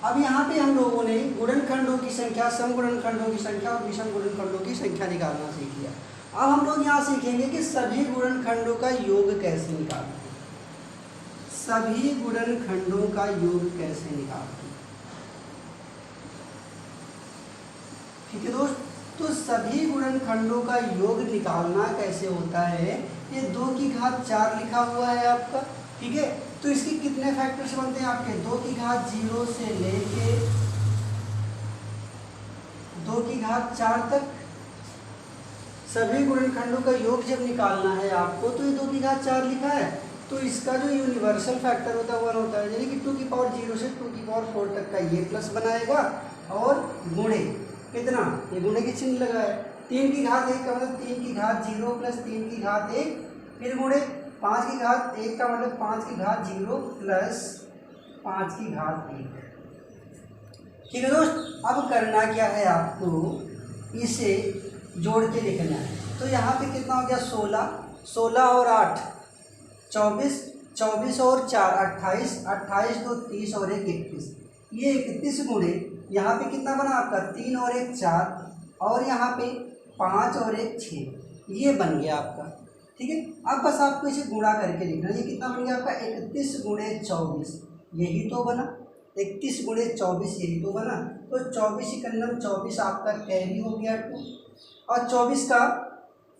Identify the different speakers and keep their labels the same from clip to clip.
Speaker 1: अब यहाँ पे हम लोगों ने गुणनखंडों की संख्या, समगुणनखंडों की संख्या और विषम गुणनखंडों की संख्या निकालना सीख लिया। अब हम लोग यहाँ सीखेंगे कि सभी गुणनखंडों का योग कैसे निकालते हैं। सभी गुणनखंडों का योग कैसे निकालते हैं, ठीक है दोस्त। तो सभी गुणनखंडों का योग निकालना कैसे होता है, ये 2 की घात 4 लिखा हुआ है आपका, ठीक है। तो इसके कितने फैक्टर्स बनते हैं आपके, 2 की घात 0 से लेके 2 की घात 4 तक। सभी गुणनखंडों का योग जब निकालना है आपको, तो ये 2 की घात 4 लिखा है, तो इसका जो यूनिवर्सल फैक्टर होता है 1 होता है, यानी कि 2 की पावर 0 से 2 की पावर 4 तक का ये प्लस बनाएगा और गुणे कितना, ये गुणे के चिन्ह लगा है। 3 की घात 1 का मतलब 3 की घात 0 प्लस 3 की घात 1, फिर गुणे 5 की घात 1 का मतलब 5 की घात 0 प्लस 5 की घात 1, ठीक है दोस्त। अब करना क्या है आपको, इसे जोड़ के लिखना है। तो यहाँ पे कितना हो गया, 16, 16 और 8 24, 24 और 4 28, 28 2 30 और 1 31, ये 31 गुणे यहाँ पे कितना बना आपका, 3 और 1 4, और यहाँ पे 5 और 1 6, ये बन गया आपका, ठीक है। अब बस आपको इसे गुणा करके लिखना है। ये कितना बन गया आपका, 31 गुणे 24, यही तो बना, 31 गुणे 24 यही तो बना। तो 24 इकन्नम 24 आपका कैरी हो गया 2, और 24 का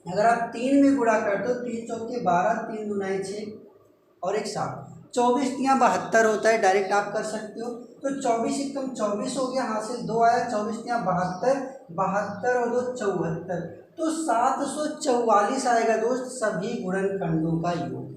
Speaker 1: अगर आप 3 में गुणा कर दो, 3 चौके 12, 3 दुनाई 6 और 1 7, 24 यहाँ 72 होता है, डायरेक्ट आप कर सकते हो। तो 24 एकम 24 हो गया, हासिल 2 आया, 24 यहाँ 72, 72 और 2 74, तो 744 आएगा दोस्त सभी गुणनखंडों का योग।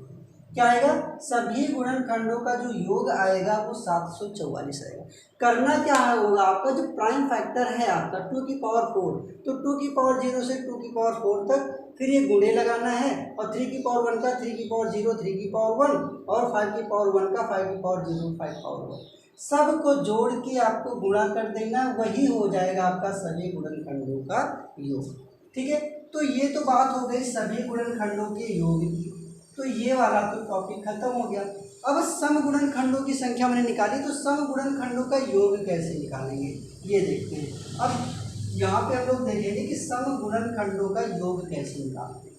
Speaker 1: क्या आएगा, सभी गुणनखंडों का जो योग आएगा वो 744 आएगा। करना क्या होगा आपका, जो प्राइम फैक्टर है आपका 2 की पावर 4, तो 2 की पावर 0 से 2 की पावर 4 तक, फिर ये गुणे लगाना है, और 3 की पावर 1 का 3 की पावर 0, 3 की पावर 1, और 5 की पावर 1 का 5 की पावर 0, 5 पावर 1, सबको जोड़ के आपको गुणा कर देना, वही हो जाएगा आपका सभी गुणनखंडों का योग, ठीक है। तो ये तो बात हो गई सभी गुणनखंडों के योग की, तो ये वाला तो टॉपिक खत्म हो गया। अब समगुणनखंडों की संख्या मैंने निकाली, तो समगुणनखंडों का योग कैसे निकालेंगे ये देखते हैं। अब यहाँ पे हम लोग देखेंगे कि समगुणनखंडों का योग कैसे निकालते हैं।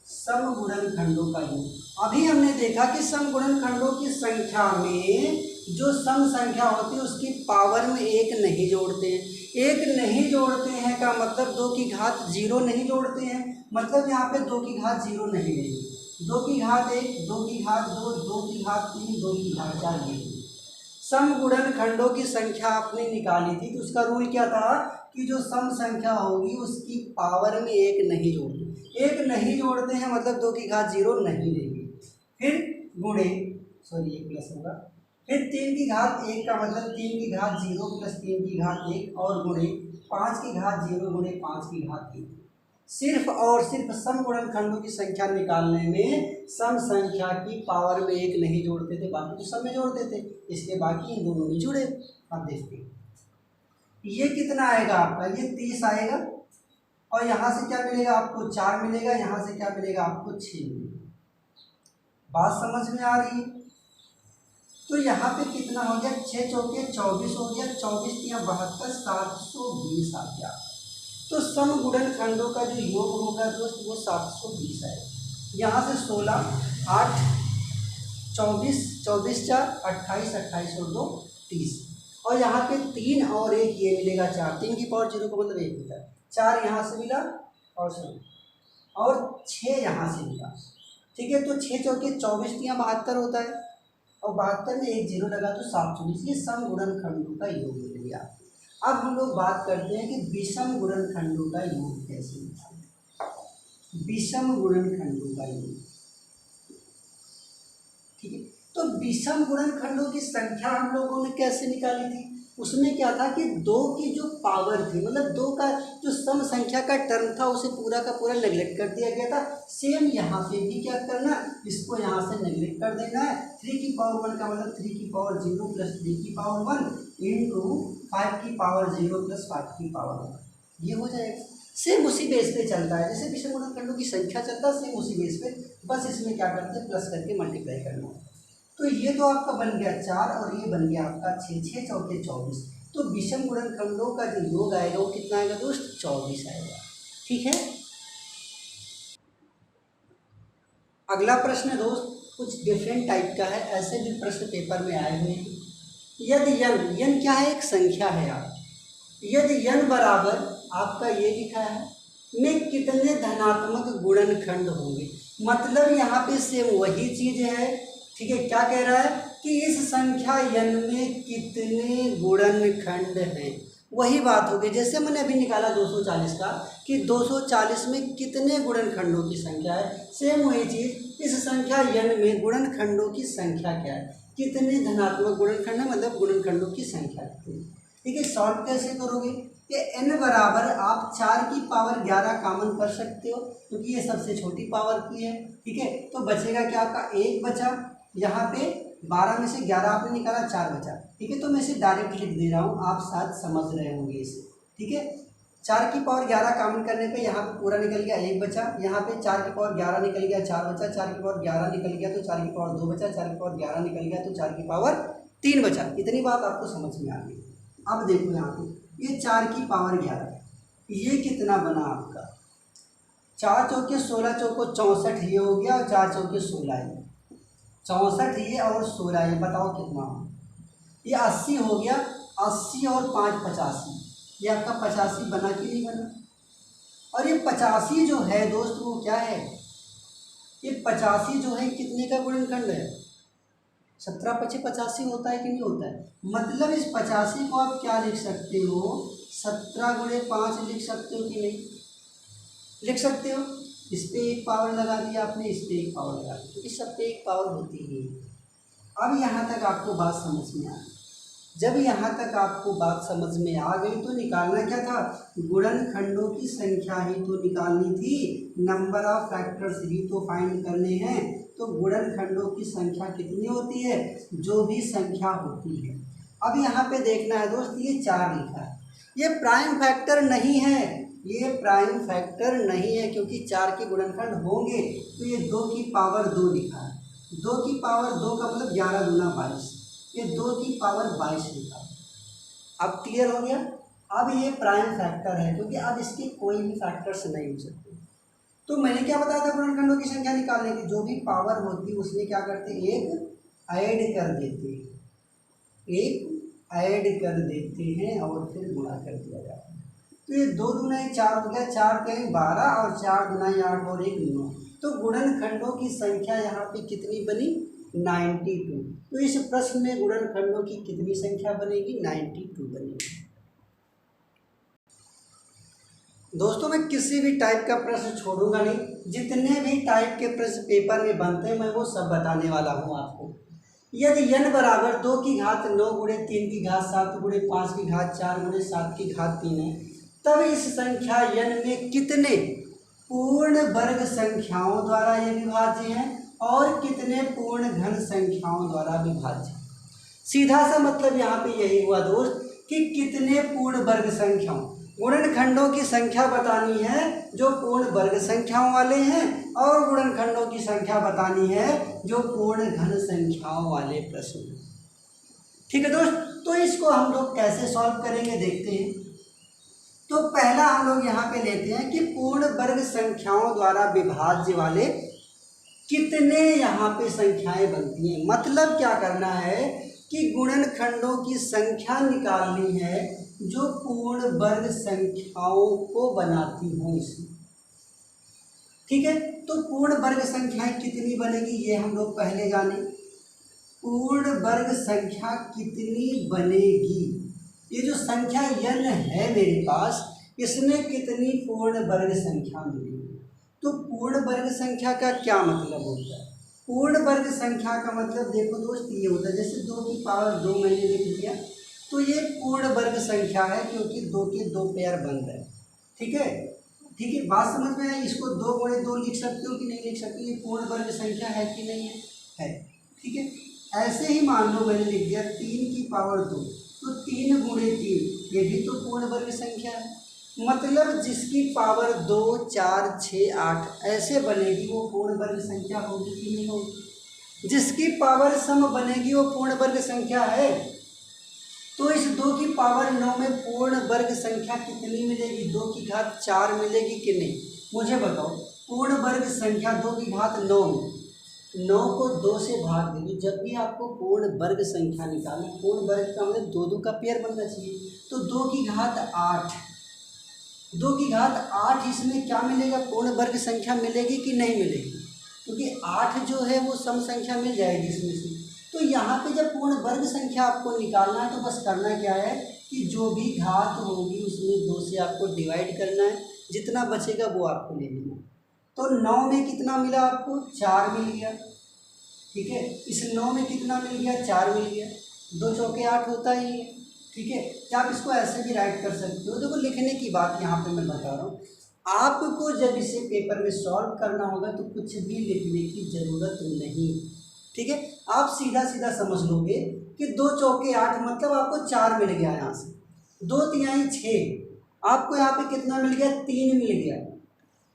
Speaker 1: समगुणनखंडों का योग, अभी हमने देखा कि समगुणनखंडों की संख्या में जो सम संख्या होती है उसकी पावर में 1 नहीं जोड़ते हैं। 1 नहीं जोड़ते हैं का मतलब 2 की घात 0 नहीं जोड़ते हैं, मतलब यहाँ पे 2 की घात 0 नहीं लेंगे, 2 की घात 1, 2 की घात 2, 2 की घात 3, 2 की घात 4 ये। समगुणनखंडों की संख्या आपने निकाली थी, तो उसका रूल क्या था कि जो सम संख्या होगी उसकी पावर में 1 नहीं जोड़ते, 1 नहीं जोड़ते हैं मतलब 2 की घात 0 नहीं लेंगे, फिर गुणे, सॉरी ये प्लस होगा, फिर 3 की घात 1 का मतलब 3 की घात 0 प्लस 3 की घात 1 और गुणे 5 की घात 0 गुणे 5 की घात 1। सिर्फ और सिर्फ समगुणनखंडों की संख्या निकालने में सम संख्या की पावर में 1 नहीं जोड़ते थे, बाकी तो सब में जोड़ते थे, इसलिए बाकी इन दोनों में जुड़े। अब देखते हैं ये कितना आएगा आपका, ये 30 आएगा, और यहाँ से क्या मिलेगा आपको 4 मिलेगा, यहाँ से क्या मिलेगा आपको 6 मिलेगा। बात समझ में आ रही है। तो यहाँ पे कितना हो गया, 6 चौके 24 हो गया, 24 या 72, 720 आ गया। तो समगुणनखंडों का जो योग होगा दोस्त वो 720 है। यहाँ से 16, 8, 24, 24 4, 28, 28 और 2 30, और यहाँ पे 3 और 1 ये मिलेगा 4, 3 की पावर 0 का मतलब 1 होता है, 4 यहाँ से मिला और 6 यहाँ से मिला, ठीक है। तो 6 चौके 24 या 72 होता है, और 72 में 1 0 लगा तो 720, ये समगुणनखंडों का योग मिल गया। अब हम लोग बात करते हैं कि विषम गुणनखंडों का योग कैसे निकालें। विषम गुणनखंडों का योग, ठीक है। तो विषम गुणनखंडों की संख्या हम लोगों ने कैसे निकाली थी, उसमें क्या था कि 2 की जो पावर थी, मतलब 2 का जो सम संख्या का टर्म था उसे पूरा का पूरा नेग्लेक्ट कर दिया गया था। सेम यहाँ पे भी क्या करना, इसको यहाँ से नेग्लेक्ट कर देना है। 3 की पावर 1 का मतलब 3 की पावर 0 प्लस 3 की पावर 1 इंटू 5 की पावर 0 प्लस 5 की पावर 1, ये हो जाएगा। सेम उसी बेस पे चलता है, जैसे विषम गुणनखंडों की संख्या चलता है सेम उसी बेस पे, बस इसमें क्या करते हैं प्लस करके मल्टीप्लाई करना। तो ये तो आपका बन गया 4 और ये बन गया आपका 6, 6 चौके 24। तो विषम गुणनखंडों का जो योग आएगा वो कितना आएगा दोस्त? 24 आएगा। ठीक है। अगला प्रश्न दोस्त कुछ डिफरेंट टाइप का है, ऐसे भी प्रश्न पेपर में आए हुए हैं। यदि यन क्या है? एक संख्या है आप। यदि यन बराबर आपका ये लिखा है में कितने धनात्मक गुणनखंड होंगे। मतलब यहाँ पे सेम वही चीज है। ठीक है, क्या कह रहा है कि इस संख्या यन में कितने गुणनखंड हैं, वही बात होगी जैसे मैंने अभी निकाला 240 का कि 240 में कितने गुणनखंडों की संख्या है। सेम वही चीज इस संख्या यन में गुणनखंडों की संख्या क्या है, कितने धनात्मक गुणनखंड है, मतलब गुणनखंडों की संख्या कितनी। ठीक है, सॉल्व कैसे करोगे कि n बराबर आप 4 की पावर 11 कॉमन कर सकते हो क्योंकि ये सबसे छोटी पावर की है। ठीक है, तो बचेगा क्या आपका 1 बचा, यहाँ पे 12 में से 11 आपने निकाला, 4 बचा। ठीक है, तो मैं इसे डायरेक्ट लिख दे रहा हूँ, आप साथ समझ रहे होंगे इसे। ठीक है, 4 की पावर 11 कॉमन करने पे यहाँ पे पूरा निकल गया 1 बचा, यहाँ पे 4 की पावर 11 निकल गया 4 बचा, 4 की पावर 11 निकल गया तो 4 की पावर 2 बचा, 4 की पावर 11 निकल गया तो 4 की पावर 3 बचा। इतनी बात आपको समझ में आ गई। अब देखो यहाँ पे ये 4 की पावर 11 ये कितना बना आपका 4 चौके 16 चौको 64 ये हो गया और 4 चौके 16 ये 64 ये और 16 ये बताओ कितना हो। ये 80 हो गया, 80 और 5 85, ये आपका 85 बना कि नहीं बना। और ये 85 जो है दोस्त वो क्या है, ये 85 जो है कितने का गुणनखंड है? 17 पचे 85 होता है कि नहीं होता है। मतलब इस 85 को आप क्या लिख सकते हो, 17 गुणे 5 लिख सकते हो कि नहीं लिख सकते हो। इस पे एक पावर लगा दिया आपने, इस पे एक पावर लगा दी, इस सब पे एक पावर होती ही। अब यहाँ तक आपको बात समझ में आ गई। जब यहाँ तक आपको बात समझ में आ गई तो निकालना क्या था, गुणनखंडों की संख्या ही तो निकालनी थी, नंबर ऑफ फैक्टर्स ही तो फाइंड करने हैं। तो गुणनखंडों की संख्या कितनी होती है, जो भी संख्या होती है। अब यहाँ पे देखना है दोस्त, ये 4 लिखा है, ये प्राइम फैक्टर नहीं है, ये प्राइम फैक्टर नहीं है क्योंकि 4 के गुणनखंड होंगे तो ये 2 की पावर 2 लिखा है। 2 की पावर 2 का मतलब 11 गुना 22, ये 2 की पावर 22 लिखा है। अब क्लियर हो गया। अब ये प्राइम फैक्टर है क्योंकि अब इसके कोई भी फैक्टर्स नहीं हो सकते। तो मैंने क्या बताया था गुणनखंडों की संख्या निकालने की, जो भी पावर होती है उसमें क्या करते, एक ऐड कर देते हैं, एक ऐड कर देते हैं और फिर गुणा कर दिया जाता है। तो ये 2 दूना 4 हो गया, 4 के 12 और 4 दूना 8 और 1 9। तो गुणनखंडों की संख्या यहाँ पे कितनी बनी, 92। तो इस प्रश्न में गुणनखंडों की कितनी संख्या बनेगी, 92 बनेगी। दोस्तों मैं किसी भी टाइप का प्रश्न छोड़ूंगा नहीं, जितने भी टाइप के प्रश्न पेपर में बनते हैं मैं वो सब बताने वाला हूँ आपको। यदि n बराबर 2 की घात 9 गुणे 3 की घात 7 गुणे 5 की घात 4 गुणे 7 की घात 3 है, तब इस संख्या n में कितने पूर्ण वर्ग संख्याओं द्वारा ये विभाज्य है और कितने पूर्ण घन संख्याओं द्वारा विभाज्य। सीधा सा मतलब यहाँ पे यही हुआ दोस्त कि कितने पूर्ण वर्ग संख्याओं, गुणनखंडों की संख्या बतानी है जो पूर्ण वर्ग संख्याओं वाले हैं और गुणनखंडों की संख्या बतानी है जो पूर्ण घन संख्याओं वाले प्रश्न। ठीक है दोस्त, तो इसको हम लोग कैसे सॉल्व करेंगे देखते हैं। तो पहला हम लोग यहाँ पे लेते हैं कि पूर्ण वर्ग संख्याओं द्वारा विभाज्य वाले कितने यहाँ पे संख्याएं बनती हैं। मतलब क्या करना है कि गुणनखंडों की संख्या निकालनी है जो पूर्ण वर्ग संख्याओं को बनाती हों इसमें। ठीक है, तो पूर्ण वर्ग संख्याएं कितनी बनेगी ये हम लोग पहले जाने। पूर्ण वर्ग संख्या कितनी बनेगी, ये जो संख्या n है मेरे पास, इसमें कितनी पूर्ण वर्ग संख्या मिलेगी। तो पूर्ण वर्ग संख्या का क्या मतलब होता है, पूर्ण वर्ग संख्या का मतलब देखो दोस्त ये होता है, जैसे 2 की पावर 2 मैंने लिख दिया तो ये पूर्ण वर्ग संख्या है क्योंकि 2 के 2 पेयर बन रहे हैं। ठीक है, ठीक है, बात समझ में आई। इसको 2 गुणे 2 लिख सकते हो कि नहीं लिख सकते, ये पूर्ण वर्ग संख्या है कि नहीं है। ठीक है, ऐसे ही मान लो मैंने लिख दिया 3 की पावर 2, तो 3 गुणे 3 ये भी तो पूर्ण वर्ग संख्या है। मतलब जिसकी पावर 2 4 6 8 ऐसे बनेगी वो पूर्ण वर्ग संख्या होगी कि नहीं होगी। जिसकी पावर सम बनेगी वो पूर्ण वर्ग संख्या है। तो इस 2 की पावर 9 में पूर्ण वर्ग संख्या कितनी मिलेगी? 2 की घात 4 मिलेगी कि नहीं? मुझे बताओ, पूर्ण वर्ग संख्या 2 की घात 9, 9 को 2 से भाग देंगे। जब भी आपको पूर्ण वर्ग संख्या निकालना, पूर्ण वर्ग का मतलब 2 का पेयर बनना चाहिए। तो 2 की घात 8, 2 की घात 8 इसमें क्या मिलेगा? पूर्ण वर्ग संख्या मिलेगी कि नहीं मिलेगी? क्योंकि 8 जो है वो सम संख्या मिल जाएगी इसमें से। तो यहाँ पे जब पूर्ण वर्ग संख्या आपको निकालना है तो बस करना क्या है कि जो भी घात होगी उसमें 2 से आपको डिवाइड करना है, जितना बचेगा वो आपको ले लेना। तो 9 में कितना मिला आपको? 4 मिल गया। ठीक है, इस 9 में कितना मिल गया? 4 मिल गया। 2 चौके 8 होता ही है। ठीक है, क्या आप इसको ऐसे भी राइट कर सकते हो? देखो, लिखने की बात यहाँ पे मैं बता रहा हूँ। आपको जब इसे पेपर में सॉल्व करना होगा तो कुछ भी लिखने की ज़रूरत नहीं। ठीक है, आप सीधा सीधा समझ लोगे कि 2 चौके 8 मतलब आपको 4 मिल गया यहाँ से, 2 तिहाई 6, आपको यहाँ पे कितना मिल गया? 3 मिल गया।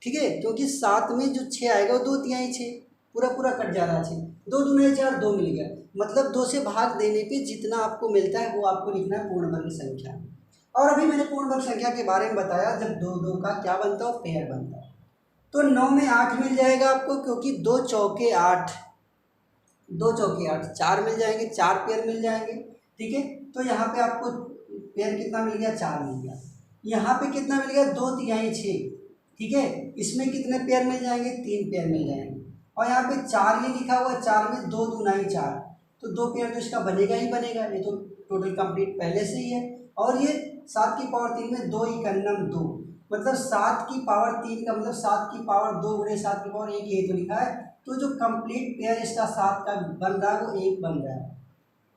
Speaker 1: ठीक है, क्योंकि 7 में जो 6 आएगा वो 2 तिहाई 6, पूरा पूरा कट जा रहा है 6, 2 दूनी 4, 2 मिल गया। मतलब 2 से भाग देने पे जितना आपको मिलता है वो आपको लिखना है पूर्ण वर्ग संख्या। और अभी मैंने पूर्ण वर्ग संख्या के बारे में बताया, जब 2 2 का क्या बनता है? पेयर बनता है। तो 9 में 8 मिल जाएगा आपको, क्योंकि 2 चौके 8, 2 चौके 8, 4 मिल जाएंगे, 4 पेयर मिल जाएंगे। ठीक है, तो यहाँ पे आपको पेयर कितना मिल गया? 4 मिल गया। यहाँ पे कितना मिल गया? 2 तिहाई 6। ठीक है, इसमें कितने पेयर मिल जाएंगे? 3 पेयर मिल जाएंगे। और यहाँ पे 4 ये लिखा हुआ है, 4 में 2 दूनाई 4, तो 2 पेयर तो इसका बनेगा ही बनेगा, ये तो टोटल कंप्लीट पहले से ही है। और ये 7 की पावर 3 में 2 इकन्नम 2, मतलब 7 की पावर 3 का मतलब 7 की पावर 2 गुणे 7 की पावर 1, ये तो लिखा है। तो जो कंप्लीट पेयर इसका 7 का बन रहा है वो 1 बन रहा है।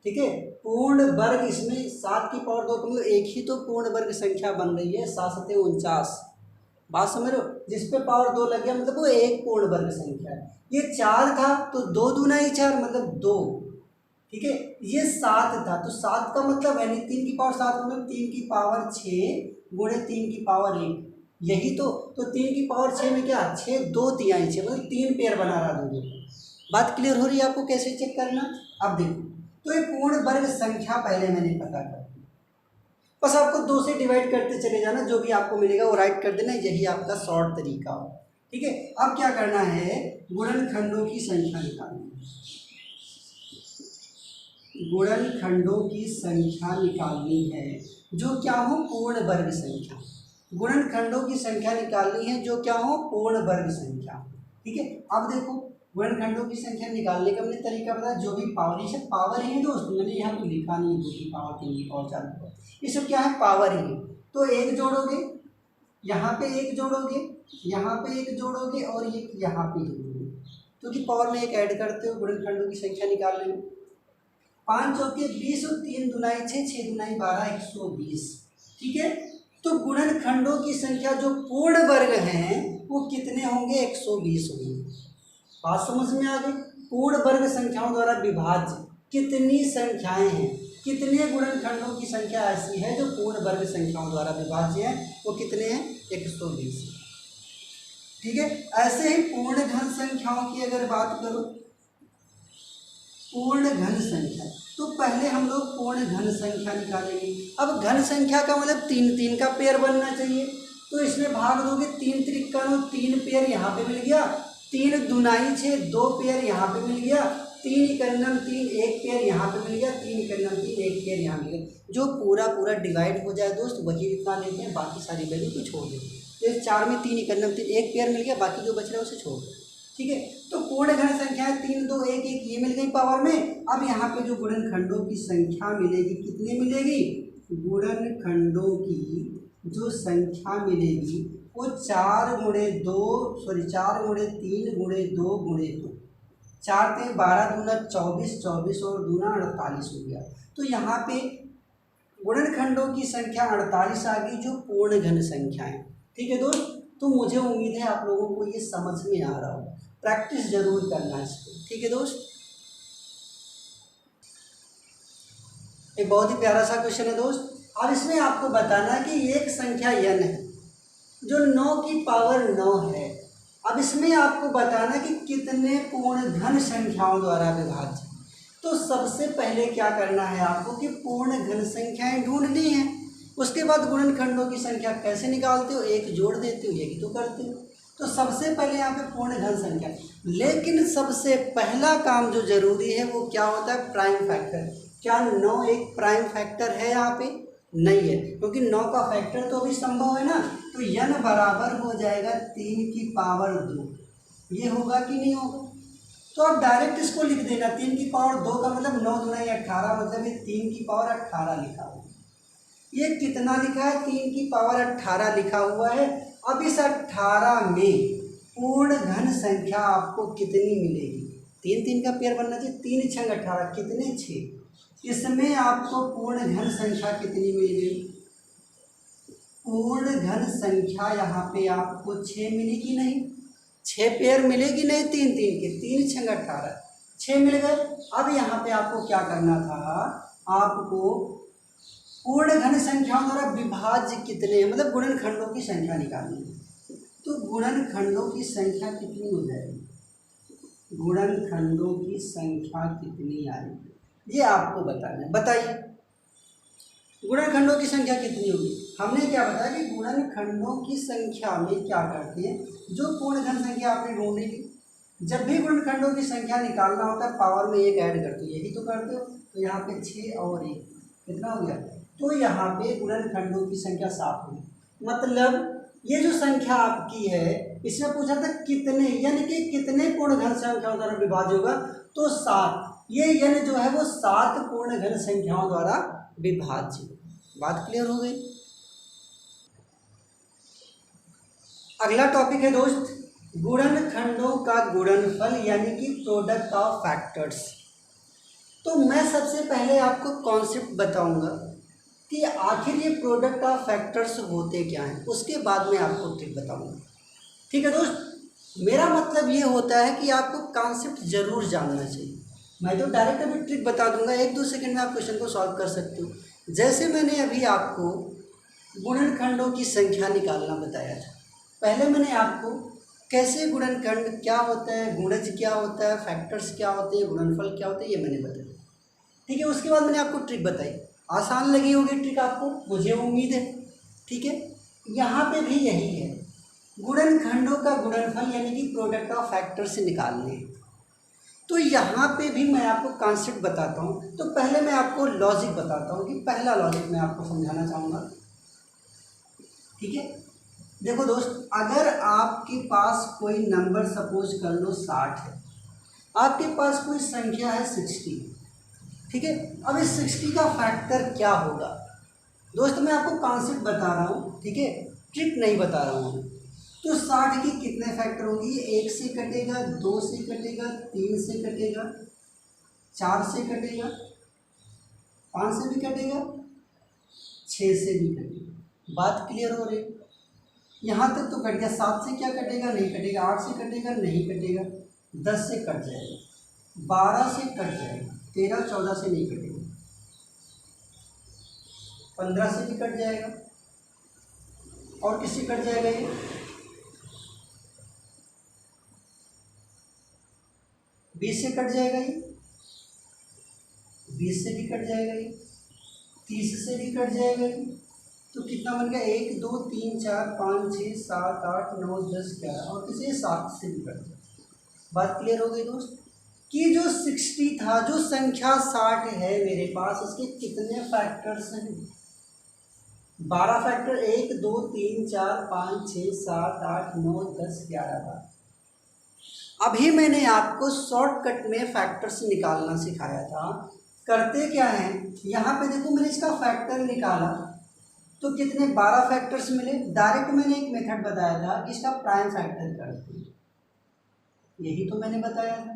Speaker 1: ठीक है, पूर्ण वर्ग इसमें 7 की पावर 2 मतलब 1 ही तो पूर्ण वर्ग संख्या बन रही है, 7 7 49। बात समझ रहे हो? जिस पे पावर 2 लग गया मतलब वो 1 पूर्ण वर्ग संख्या है। ये 4 था तो 2 दूना ही 4 मतलब 2। ठीक है, ये 7 था तो 7 का मतलब यानी 3 की पावर 7 मतलब 3 की पावर 6 गुणे 3 की पावर 1, यही तो 3 की पावर 6 में क्या? 6 2 तिहाई 6 मतलब 3 पेयर बना रहा दो। बात क्लियर हो रही है आपको? कैसे चेक करना? अब देखो, तो ये पूर्ण वर्ग संख्या पहले मैंने पता कर, बस आपको 2 से डिवाइड करते चले जाना, जो भी आपको मिलेगा वो राइट कर देना, यही आपका शॉर्ट तरीका हो। ठीक है, अब क्या करना है? गुणनखंडों की संख्या निकालनी है। गुणनखंडों की संख्या निकालनी है जो क्या हो? पूर्ण वर्ग संख्या। गुणनखंडों की संख्या निकालनी है जो क्या हो? पूर्ण वर्ग संख्या। ठीक है, अब देखो, गुणनखंडों की संख्या निकालने का मैंने तरीका बताया, जो भी पावर, ये सब पावर ही है दोस्त, मैंने यहाँ पे लिखा नहीं 2 की पावर 3 की पावर 4 की पावर, ये सब क्या है? पावर ही है। तो 1 जोड़ोगे, यहाँ पे 1 जोड़ोगे, यहाँ पे 1 जोड़ोगे और ये यहाँ पे जोड़ोगे, क्योंकि पावर में 1 ऐड करते हो गुणनखंडों की संख्या निकालने में। 5 चौके 20 और 3 दुनाई 6, 6 दुनाई 12, 120। ठीक है, तो गुणनखंडों की संख्या जो पूर्ण वर्ग हैं वो कितने होंगे? 120 होंगे। बात समझ में आ गई? पूर्ण वर्ग संख्याओं द्वारा विभाज्य कितनी संख्याएं हैं, कितने गुणनखंडों की संख्या ऐसी है जो पूर्ण वर्ग संख्याओं द्वारा विभाज्य है, वो कितने हैं? 120। ठीक है, ऐसे ही पूर्ण घन संख्याओं की अगर बात करो, पूर्ण घन संख्या, तो पहले हम लोग पूर्ण घन संख्या निकालेंगे। अब घन संख्या का मतलब 3 3 का पेयर बनना चाहिए, तो इसमें भाग दोगे 3 त्रिकोण, 3 पेयर यहाँ पे मिल गया, 3 दुनाई 6, 2 पेयर यहाँ पे मिल गया, 3 इकन्नम 3, 1 पेयर यहाँ पे मिल गया, 3 इकन्नम 3, 1 पेयर यहाँ मिल गया। जो पूरा पूरा डिवाइड हो जाए दोस्त वही इतना लेते हैं, बाकी सारी वैल्यू को छोड़ देते हैं। जैसे 4 में 3 इकन्नम 3, 1 पेयर मिल गया, बाकी जो बच रहा है उसे छोड़ दो। ठीक है, तो पूर्ण घन संख्या 3 2 1 1 ये मिल गई पावर में। अब यहाँ पे जो गुणनखंडों की संख्या मिलेगी कितनी मिलेगी? गुणनखंडों की जो संख्या मिलेगी वो 4 गुणे 2 सॉरी 4 गुणे 3 गुणे 2 गुणे 2, 4 ते 12 दूना 24, 24 और दूना 48 हो गया। तो यहाँ पे गुणनखंडों की संख्या 48 आ गई जो पूर्ण घन संख्या है। ठीक है दोस्त, तो मुझे उम्मीद है आप लोगों को ये समझ में आ रहा होगा, प्रैक्टिस जरूर करना इसको। ठीक है दोस्त, एक बहुत ही प्यारा सा क्वेश्चन है दोस्त। अब इसमें आपको बताना है कि एक संख्या n है जो 9 की पावर 9 है। अब इसमें आपको बताना कि कितने पूर्ण घन संख्याओं द्वारा विभाज्य। तो सबसे पहले क्या करना है आपको कि पूर्ण घन संख्याएं ढूंढनी है। उसके बाद गुणनखंडों की संख्या कैसे निकालते हो, एक जोड़ देते हो, यही तो करते हो। तो सबसे पहले यहाँ पे पूर्ण घन संख्या, लेकिन सबसे पहला काम जो जरूरी है वो क्या होता है, प्राइम फैक्टर। क्या 9 एक प्राइम फैक्टर है यहाँ पे? नहीं है, क्योंकि 9 का फैक्टर तो अभी संभव है ना। तो n बराबर हो जाएगा 3 की पावर 2। ये होगा कि नहीं होगा? तो आप डायरेक्ट इसको लिख देना, 3 की पावर 2 का मतलब 9 दूना 18, मतलब ये 3 की पावर 18 लिखा हुआ। ये कितना लिखा है, 3 की पावर 18 लिखा हुआ है। अब इस 18 में पूर्ण घन संख्या आपको कितनी मिलेगी? 3 3 का पेयर बनना चाहिए, 3 6 18, कितने 6। इसमें आपको पूर्ण घन संख्या कितनी मिल गई? पूर्ण घन संख्या यहाँ पे आपको 6 मिलेगी नहीं, 6 पेयर मिलेगी नहीं, 3 3 के, 3 6 18, 6 मिल गए। अब यहाँ पे आपको क्या करना था, आपको पूर्ण घन संख्याओं द्वारा विभाज्य कितने, मतलब गुणनखंडों की संख्या निकालनी है। तो गुणनखंडों की संख्या कितनी हो जाएगी, गुणनखंडों की संख्या कितनी आएगी, ये आपको बताना है। बताइए गुणनखंडों की संख्या कितनी होगी। हमने क्या बताया कि गुणनखंडों की संख्या में क्या करते हैं, जो पूर्ण घन संख्या आपने ढूंढी थी, जब भी गुणनखंडों की संख्या निकालना होता है पावर में 1 ऐड करते हो, यही तो करते हो। तो यहाँ पे 6 और 1 कितना हो गया, तो यहाँ पे गुणनखंडों की संख्या 7 होगी। मतलब ये जो संख्या आपकी है, इसमें पूछा था कितने, यानी कि कितने पूर्ण घन संख्याओं द्वारा विभाज्य होगा, तो 7। ये यानी जो है वो 7 पूर्ण घन संख्याओं द्वारा विभाज्य। बात क्लियर हो गई। अगला टॉपिक है दोस्त, गुणनखंडों का गुणनफल यानी कि प्रोडक्ट ऑफ फैक्टर्स। तो मैं सबसे पहले आपको कॉन्सेप्ट बताऊंगा कि आखिर ये प्रोडक्ट ऑफ फैक्टर्स होते क्या हैं, उसके बाद मैं आपको ट्रिक बताऊंगा। ठीक है दोस्त, मेरा मतलब ये होता है कि आपको कॉन्सेप्ट जरूर जानना चाहिए। मैं तो डायरेक्ट अभी ट्रिक बता दूंगा, 1-2 सेकंड में आप क्वेश्चन को सॉल्व कर सकते हो। जैसे मैंने अभी आपको गुणनखंडों की संख्या निकालना बताया था, पहले मैंने आपको कैसे गुणनखंड क्या होता है, गुणज क्या होता है, फैक्टर्स क्या होते हैं, गुणनफल क्या होते हैं, ये मैंने बताया। ठीक है, उसके बाद मैंने आपको ट्रिक बताई, आसान लगी होगी ट्रिक आपको, मुझे उम्मीद है। ठीक है, यहाँ पे भी यही है, गुणनखंडों का गुणनफल यानी कि प्रोडक्ट ऑफ फैक्टर से निकालने हैं। तो यहाँ पे भी मैं आपको कॉन्सेप्ट बताता हूँ। तो पहले मैं आपको लॉजिक बताता हूँ कि पहला लॉजिक मैं आपको समझाना चाहूँगा। ठीक है, देखो दोस्त, अगर आपके पास कोई नंबर सपोज कर लो 60 है, आपके पास कोई संख्या है 60। ठीक है, अब इस 60 का फैक्टर क्या होगा दोस्त, मैं आपको कॉन्सेप्ट बता रहा हूँ, ठीक है, ट्रिक नहीं बता रहा हूँ। तो 60 की कितने फैक्टर होंगे, 1 से कटेगा, 2 से कटेगा, 3 से कटेगा, 4 से कटेगा, 5 से भी कटेगा, 6 से भी कटेगा। बात क्लियर हो रही, यहाँ तक तो कट गया। 7 से क्या कटेगा, नहीं कटेगा। 8 से कटेगा, नहीं कटेगा। 10 से कट जाएगा, 12 से कट जाएगा, 13 14 से नहीं कटेगा, 15 से भी कट जाएगा, और किससे कट जाएगा, ये 20 से कट जाएगा, ये 20 से भी कट जाएगा, ये 30 से भी कट जाएगा। ये तो कितना बन गया, 1 2 3 4 5 6 7 8 9 10 11, और किसी 7 से भी कट जाएगा। बात क्लियर हो गई दोस्त कि जो 60 था, जो संख्या 60 है मेरे पास, इसके कितने फैक्टर्स हैं, 12 फैक्टर, 1 2 3 4 5 6 7 8 9 10 11 12। अभी मैंने आपको शॉर्टकट में फैक्टर्स निकालना सिखाया था। करते क्या है, यहाँ पे देखो मैंने इसका फैक्टर निकाला तो कितने 12 फैक्टर्स मिले। डायरेक्ट मैंने एक मेथड बताया था कि इसका प्राइम फैक्टर करते हैं, यही तो मैंने बताया था।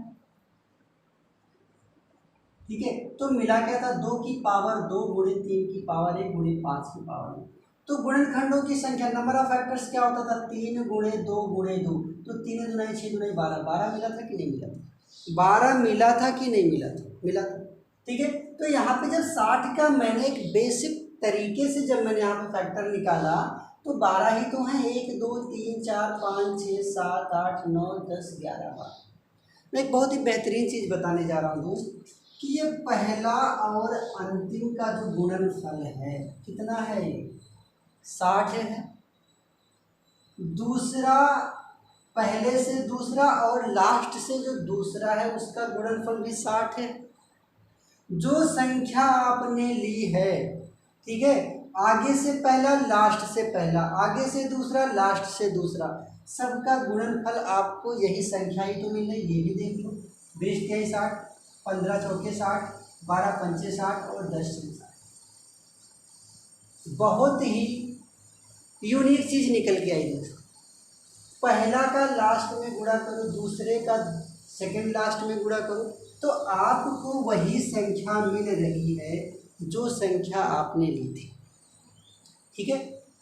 Speaker 1: ठीक है, तो मिला क्या था, 2 की पावर 2 गुणे 3 की पावर 1 गुणे 5 की पावर 1। तो गुणनखंडों की संख्या, नंबर ऑफ फैक्टर्स क्या होता था, 3 गुणे 2 गुणे 2। तो 3 दूना 6 दूना 12, 12 मिला था कि नहीं मिला था, 12 मिला था कि नहीं मिला था, मिला था। ठीक है, तो यहाँ पे जब 60 का मैंने एक बेसिक तरीके से जब मैंने यहाँ पे फैक्टर निकाला, तो 12 ही तो हैं, 1 2 3 4 5 6 7 8 9 10 11 12। मैं एक बहुत ही बेहतरीन चीज़ बताने जा रहा हूँ दोस्त कि ये पहला और अंतिम का जो गुणनफल है कितना है, 60 है। दूसरा, पहले से दूसरा और लास्ट से जो दूसरा है उसका गुणनफल भी 60 है। जो संख्या आपने ली है, ठीक है, आगे से पहला लास्ट से पहला, आगे से दूसरा लास्ट से दूसरा, सबका गुणनफल आपको यही संख्या ही तो मिल रही, ये भी देख लो। 20 तिहाई 60, 15 चौके 60, 12 पंचे 60 और 10 छक्के 60। बहुत ही यूनिक चीज निकल के आई दोस्तों। पहला का लास्ट में गुणा करो, दूसरे का सेकंड लास्ट में गुणा करो, तो आपको वही संख्या मिल रही है जो संख्या आपने ली थी, ठीक है।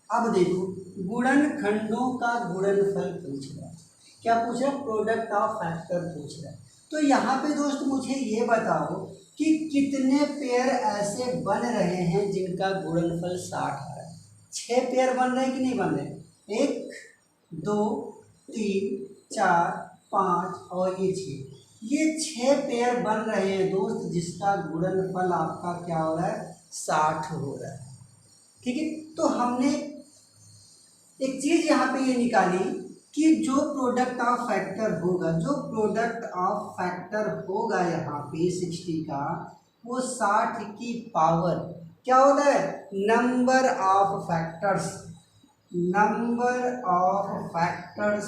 Speaker 1: अब देखो गुणनखंडों का गुणनफल पूछ रहा है, क्या पूछ रहा है, प्रोडक्ट ऑफ फैक्टर पूछ रहा है। तो यहाँ पे दोस्त मुझे ये बताओ कि कितने पेयर ऐसे बन रहे हैं जिनका गुणनफल 60 आ रहा है। 6 पेयर बन रहे हैं कि नहीं बन रहे, 1 2 3 4 5 और ये 6, ये 6 पेयर बन रहे हैं दोस्त, जिसका गुणनफल आपका क्या हो रहा है, 60 हो रहा है, ठीक है। तो हमने एक चीज यहाँ पे ये निकाली कि जो प्रोडक्ट ऑफ फैक्टर होगा, जो प्रोडक्ट ऑफ फैक्टर होगा यहाँ पे 60 का, वो 60 की पावर क्या होता है, number of factors, number of factors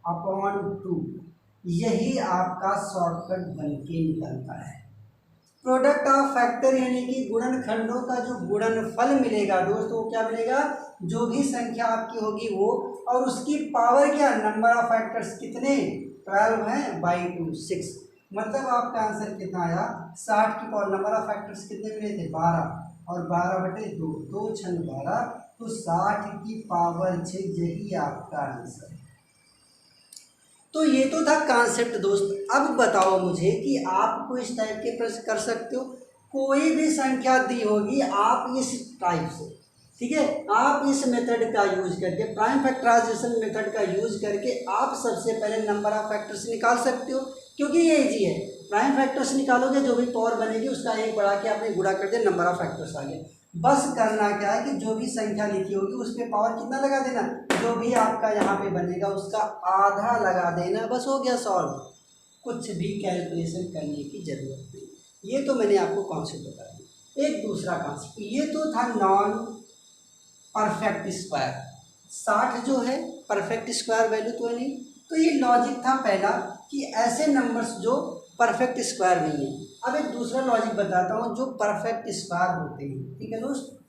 Speaker 1: upon 2, यही आपका शॉर्टकट बन के निकलता है। प्रोडक्ट ऑफ फैक्टर यानी कि गुणनखंडों का जो गुणनफल मिलेगा दोस्तों, वो क्या मिलेगा, जो भी संख्या आपकी होगी वो, और उसकी पावर क्या, नंबर ऑफ फैक्टर्स कितने, 12 है बाई 2 6, मतलब आपका आंसर कितना आया, 60 की पावर, नंबर ऑफ फैक्टर्स कितने मिले थे, 12, और 12/2, 2 6 12, तो 60 की पावर 6, यही आपका आंसर है। तो ये तो था कॉन्सेप्ट दोस्त। अब बताओ मुझे कि आपको इस टाइप के प्रश्न कर सकते हो, कोई भी संख्या दी होगी आप इस टाइप से, ठीक है, आप इस मेथड का यूज करके, प्राइम फैक्टराइजेशन मेथड का यूज करके आप सबसे पहले नंबर ऑफ फैक्टर्स निकाल सकते हो, क्योंकि ये इजी है। प्राइम फैक्टर्स निकालोगे, जो भी पावर बनेगी उसका 1 बढ़ा के आपने गुणा कर दिया, नंबर ऑफ फैक्टर्स आ गए। बस करना क्या है कि जो भी संख्या लिखी होगी उस पर पावर कितना लगा देना, जो भी आपका यहाँ पे बनेगा उसका आधा लगा देना, बस हो गया सॉल्व। कुछ भी कैलकुलेशन करने की जरूरत नहीं। ये तो मैंने आपको कॉन्सेप्ट बताया। एक दूसरा कॉन्सेप्ट, ये तो था नॉन परफेक्ट स्क्वायर। 60 जो है परफेक्ट स्क्वायर वैल्यू तो है नहीं, तो ये लॉजिक था पहला कि ऐसे नंबर्स जो परफेक्ट स्क्वायर नहीं है। अब एक दूसरा लॉजिक बताता हूँ जो परफेक्ट स्क्वायर होते हैं, ठीक है दोस्त।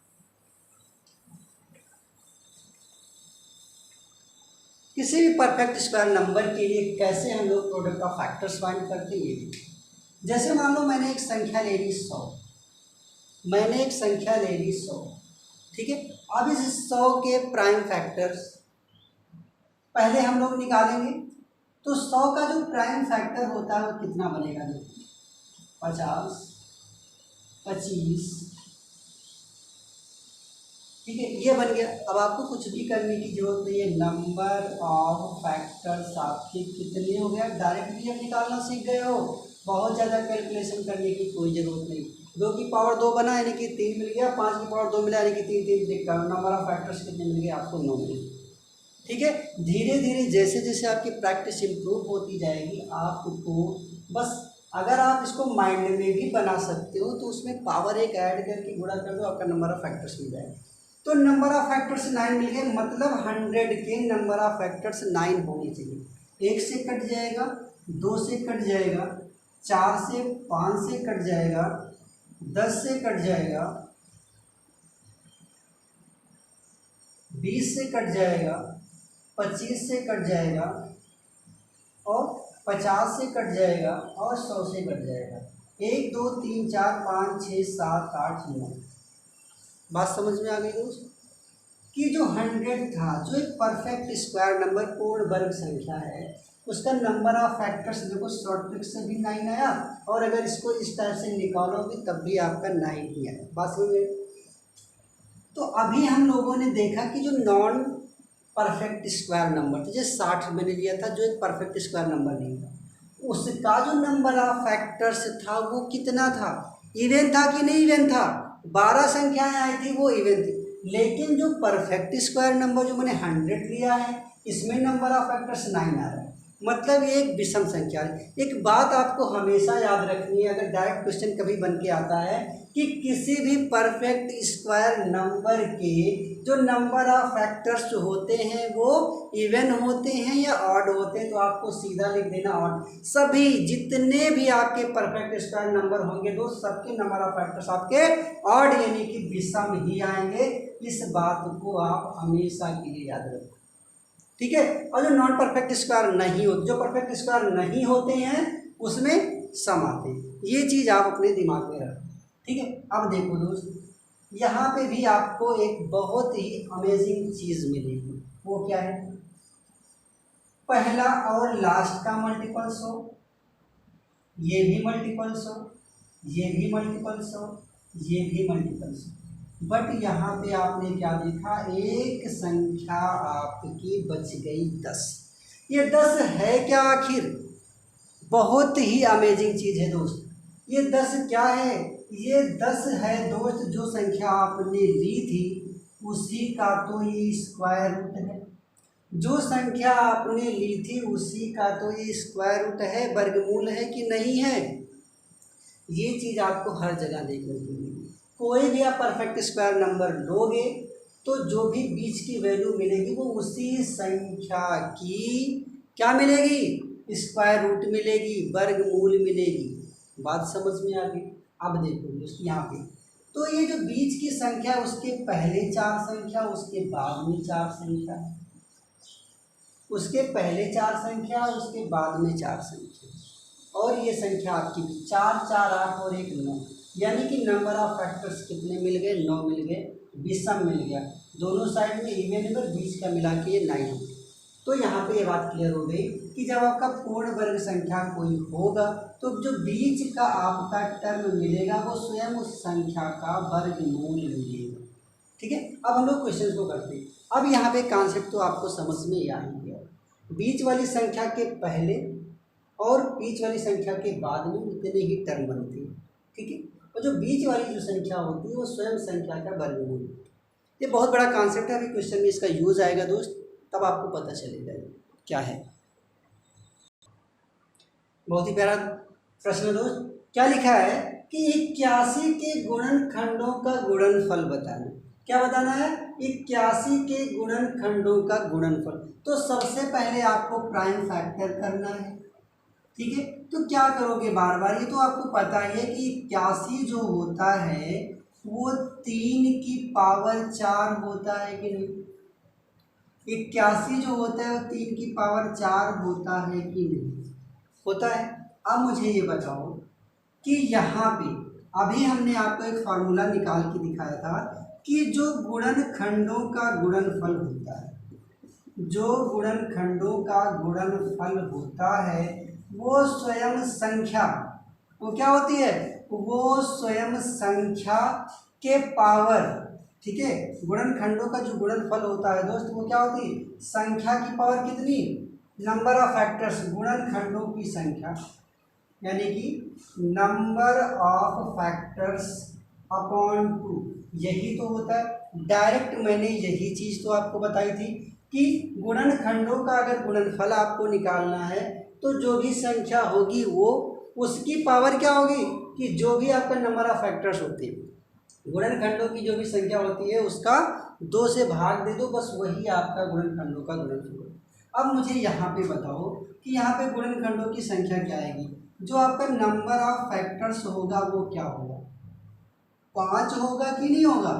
Speaker 1: किसी भी परफेक्ट स्क्वायर नंबर के लिए कैसे हम लोग प्रोडक्ट ऑफ फैक्टर्स फाइंड करते हैं, ये जैसे मान लो मैंने एक संख्या ले ली 100, मैंने एक संख्या ले ली 100, ठीक है। अब इस 100 के प्राइम फैक्टर्स पहले हम लोग निकालेंगे, तो 100 का जो प्राइम फैक्टर होता है वो कितना बनेगा, 50 25, ठीक है, ये बन गया। अब आपको कुछ भी करने की जरूरत नहीं है, नंबर ऑफ फैक्टर्स आपके कितने हो गया, डायरेक्टली आप निकालना सीख गए हो, बहुत ज़्यादा कैलकुलेशन करने की कोई ज़रूरत नहीं। 2 की पावर 2 बना यानी कि 3 मिल गया, 5 की पावर 2 मिला यानी कि 3 3 देखा, नंबर ऑफ फैक्टर्स कितने मिल गए आपको, 9 मिल गए, ठीक है। धीरे धीरे जैसे जैसे आपकी प्रैक्टिस इम्प्रूव होती जाएगी, आपको बस अगर आप इसको माइंड में भी बना सकते हो तो उसमें पावर 1 ऐड करके गुणा कर दो, आपका नंबर ऑफ फैक्टर्स मिल जाएगा। तो नंबर ऑफ फैक्टर्स 9 मिल गए, मतलब 100 के नंबर ऑफ फैक्टर्स 9 होने चाहिए। 1 से कट जाएगा, 2 से कट जाएगा, 4 से 5 से कट जाएगा, 10 से कट जाएगा, 20 से कट जाएगा, 25 से कट जाएगा, और 50 से कट जाएगा, और 100 से कट जाएगा। 1 2 3 4 5 6 7 8 9। बात समझ में आ गई दोस्त कि जो 100 था, जो एक परफेक्ट स्क्वायर नंबर, पूर्ण वर्ग संख्या है, उसका नंबर ऑफ फैक्टर्स देखो शॉर्ट ट्रिक से भी 9 आया, और अगर इसको इस तरह से निकालोगे तब भी आपका 9 ही आया। बात समझ में? तो अभी हम लोगों ने देखा कि जो नॉन परफेक्ट स्क्वायर नंबर थे, जैसे 60 मैंने लिया था, जो एक परफेक्ट स्क्वायर नंबर नहीं था, उसका जो नंबर ऑफ फैक्टर्स था वो कितना था, इवन था कि नहीं इवन था। 12 संख्याएं आई थी वो इवन थी। लेकिन जो परफेक्ट स्क्वायर नंबर जो मैंने 100 लिया है, इसमें नंबर ऑफ फैक्टर्स 9 आ रहा है, मतलब ये एक विषम संख्या है। एक बात आपको हमेशा याद रखनी है, अगर डायरेक्ट क्वेश्चन कभी बन के आता है कि किसी भी परफेक्ट स्क्वायर नंबर के जो नंबर ऑफ फैक्टर्स जो होते हैं वो इवन होते हैं या ऑड होते हैं, तो आपको सीधा लिख देना ऑड। सभी जितने भी आपके परफेक्ट स्क्वायर नंबर होंगे दोस्त, सबके नंबर ऑफ फैक्टर्स आपके ऑड यानी कि विषम ही आएंगे। इस बात को आप हमेशा के लिए याद रखें, ठीक है। और जो नॉन परफेक्ट स्क्वायर नहीं होते, जो परफेक्ट स्क्वायर नहीं होते हैं उसमें सम आते हैं, ये चीज़ आप अपने दिमाग में रखें, ठीक है। अब देखो दोस्त, यहाँ पे भी आपको एक बहुत ही अमेजिंग चीज़ मिलेगी, वो क्या है, पहला और लास्ट का मल्टीपल्स हो, ये भी मल्टीपल्स हो, ये भी मल्टीपल्स हो, ये भी मल्टीपल्स हो, बट यहाँ पे आपने क्या देखा, एक संख्या आपकी बच गई 10। ये 10 है क्या आखिर, बहुत ही अमेजिंग चीज़ है दोस्त। ये 10 क्या है, ये 10 है दोस्त, जो संख्या आपने ली थी उसी का तो ये स्क्वायर रूट है, जो संख्या आपने ली थी उसी का तो ये स्क्वायर रूट है, वर्गमूल है कि नहीं है। ये चीज़ आपको हर जगह देखने को मिलेगी। कोई भी आप परफेक्ट स्क्वायर नंबर लोगे तो जो भी बीच की वैल्यू मिलेगी वो उसी संख्या की क्या मिलेगी, स्क्वायर रूट मिलेगी, वर्गमूल मिलेगी। बात समझ में आ गई। अब देखो दोस्तों यहाँ पे, तो ये जो बीच की संख्या उसके पहले 4 संख्या, उसके बाद में 4 संख्या, उसके पहले 4 संख्या, उसके बाद में 4 संख्या, और ये संख्या आपकी 4 4 8 और 1 9, यानी कि नंबर ऑफ फैक्टर्स कितने मिल गए, 9 मिल गए, विषम मिल गया, दोनों साइड में इवन नंबर, बीच का मिला के ये 9 हो गया। तो यहाँ पे ये बात क्लियर हो गई कि जब आपका पूर्ण वर्ग संख्या कोई होगा तो जो बीच का आपका टर्म मिलेगा वो स्वयं उस संख्या का वर्गमूल मिलेगा, ठीक है। अब हम लोग क्वेश्चन को करते हैं। अब यहाँ पे कॉन्सेप्ट तो आपको समझ में ही आ ही गया, बीच वाली संख्या के पहले और बीच वाली संख्या के बाद में उतने ही टर्म बनते हैं, ठीक है। और जो बीच वाली जो संख्या होती है वो स्वयं संख्या का वर्गमूल होता है। ये बहुत बड़ा कॉन्सेप्ट है, अभी क्वेश्चन में इसका यूज आएगा दोस्त, तब आपको पता चलेगा क्या है। बहुत ही प्यारा प्रश्न दोस्त, क्या लिखा है कि 81 के गुणनखंडों का गुणनफल बताना। क्या बताना है, 81 के गुणनखंडों का गुणनफल। तो सबसे पहले आपको प्राइम फैक्टर करना है, ठीक है। तो क्या करोगे, बार बार, ये तो आपको पता ही है कि 81 जो होता है वो 3 की पावर 4 होता है कि नहीं, 81 जो होता है वो 3 की पावर 4 होता है कि नहीं, होता है। अब मुझे ये बताओ कि यहाँ पे अभी हमने आपको एक फार्मूला निकाल के दिखाया था कि जो गुणनखंडों का गुणनफल होता है, जो गुणनखंडों का गुणनफल होता है वो स्वयं संख्या, वो क्या होती है, वो स्वयं संख्या के पावर, ठीक है। गुणनखंडों का जो गुणनफल होता है दोस्त वो क्या होती है, संख्या की पावर कितनी, नंबर ऑफ फैक्टर्स, गुणनखंडों की संख्या, यानी कि नंबर ऑफ फैक्टर्स अपॉन 2, यही तो होता है। डायरेक्ट मैंने यही चीज़ तो आपको बताई थी कि गुणनखंडों का अगर गुणनफल आपको निकालना है तो जो भी संख्या होगी वो उसकी पावर क्या होगी, कि जो भी आपका नंबर ऑफ फैक्टर्स होते हैं, गुणनखंडों की जो भी संख्या होती है उसका 2 से भाग दे दो, बस वही आपका गुणनखंडों का गुणनफल होगा। अब मुझे यहाँ पे बताओ कि यहाँ पे गुणनखंडों की संख्या क्या आएगी, जो आपका नंबर ऑफ फैक्टर्स होगा वो क्या होगा, 5 होगा कि नहीं होगा।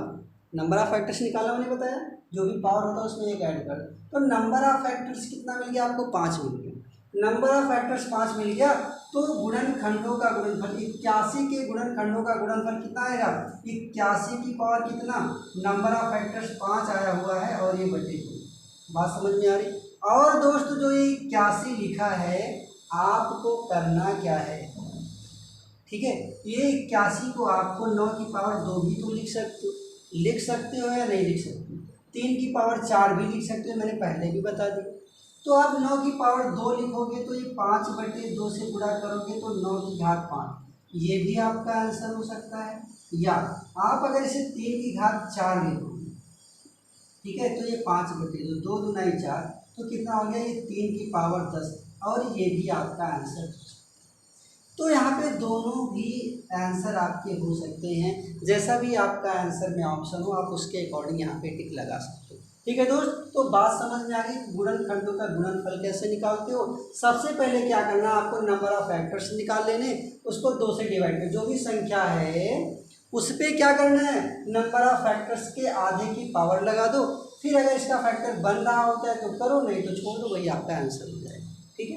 Speaker 1: नंबर ऑफ फैक्टर्स निकालना मैंने बताया, जो भी पावर होता है उसमें एक ऐड कर, तो नंबर ऑफ फैक्टर्स कितना मिल गया आपको, 5 मिल गया। नंबर ऑफ फैक्टर्स 5 मिल गया तो गुणनखंडों का गुणनफल 81 के गुणनखंडों का गुणनफल कितना आएगा, 81 की पावर कितना, नंबर ऑफ फैक्टर्स 5 आया हुआ है और ये बटे 2। बात समझ में आ रही। और दोस्त जो ये 81 लिखा है आपको करना क्या है, ठीक है, ये 81 को आपको 9 की पावर 2 भी तो लिख सकते हो, लिख सकते हो या नहीं लिख सकते? 3 की पावर 4 भी लिख सकते हो, मैंने पहले भी बता दी। तो आप 9 की पावर 2 लिखोगे तो ये 5/2 से गुणा करोगे तो 9 की घात 5, ये भी आपका आंसर हो सकता है। या आप अगर इसे 3 की घात 4 लिखोगे, ठीक है, तो ये 5/2, 2 दूना 4, तो कितना हो गया, ये 3 की पावर 10, और ये भी आपका आंसर। तो यहाँ पे दोनों भी आंसर आपके हो सकते हैं, जैसा भी आपका आंसर में ऑप्शन हो आप उसके अकॉर्डिंग यहाँ पे टिक लगा सकते हो। ठीक है दोस्त, तो बात समझ में आ गई, गुणनखंडों का गुणनफल कैसे निकालते हो। सबसे पहले क्या करना, आपको नंबर ऑफ फैक्टर्स निकाल लेने, उसको 2 से डिवाइड कर, जो भी संख्या है उस पर क्या करना है, नंबर ऑफ फैक्टर्स के आधे की पावर लगा दो, फिर अगर इसका फैक्टर बन रहा होता है तो करो, नहीं तो छोड़ दो, वही आपका आंसर हो जाएगा। ठीक है,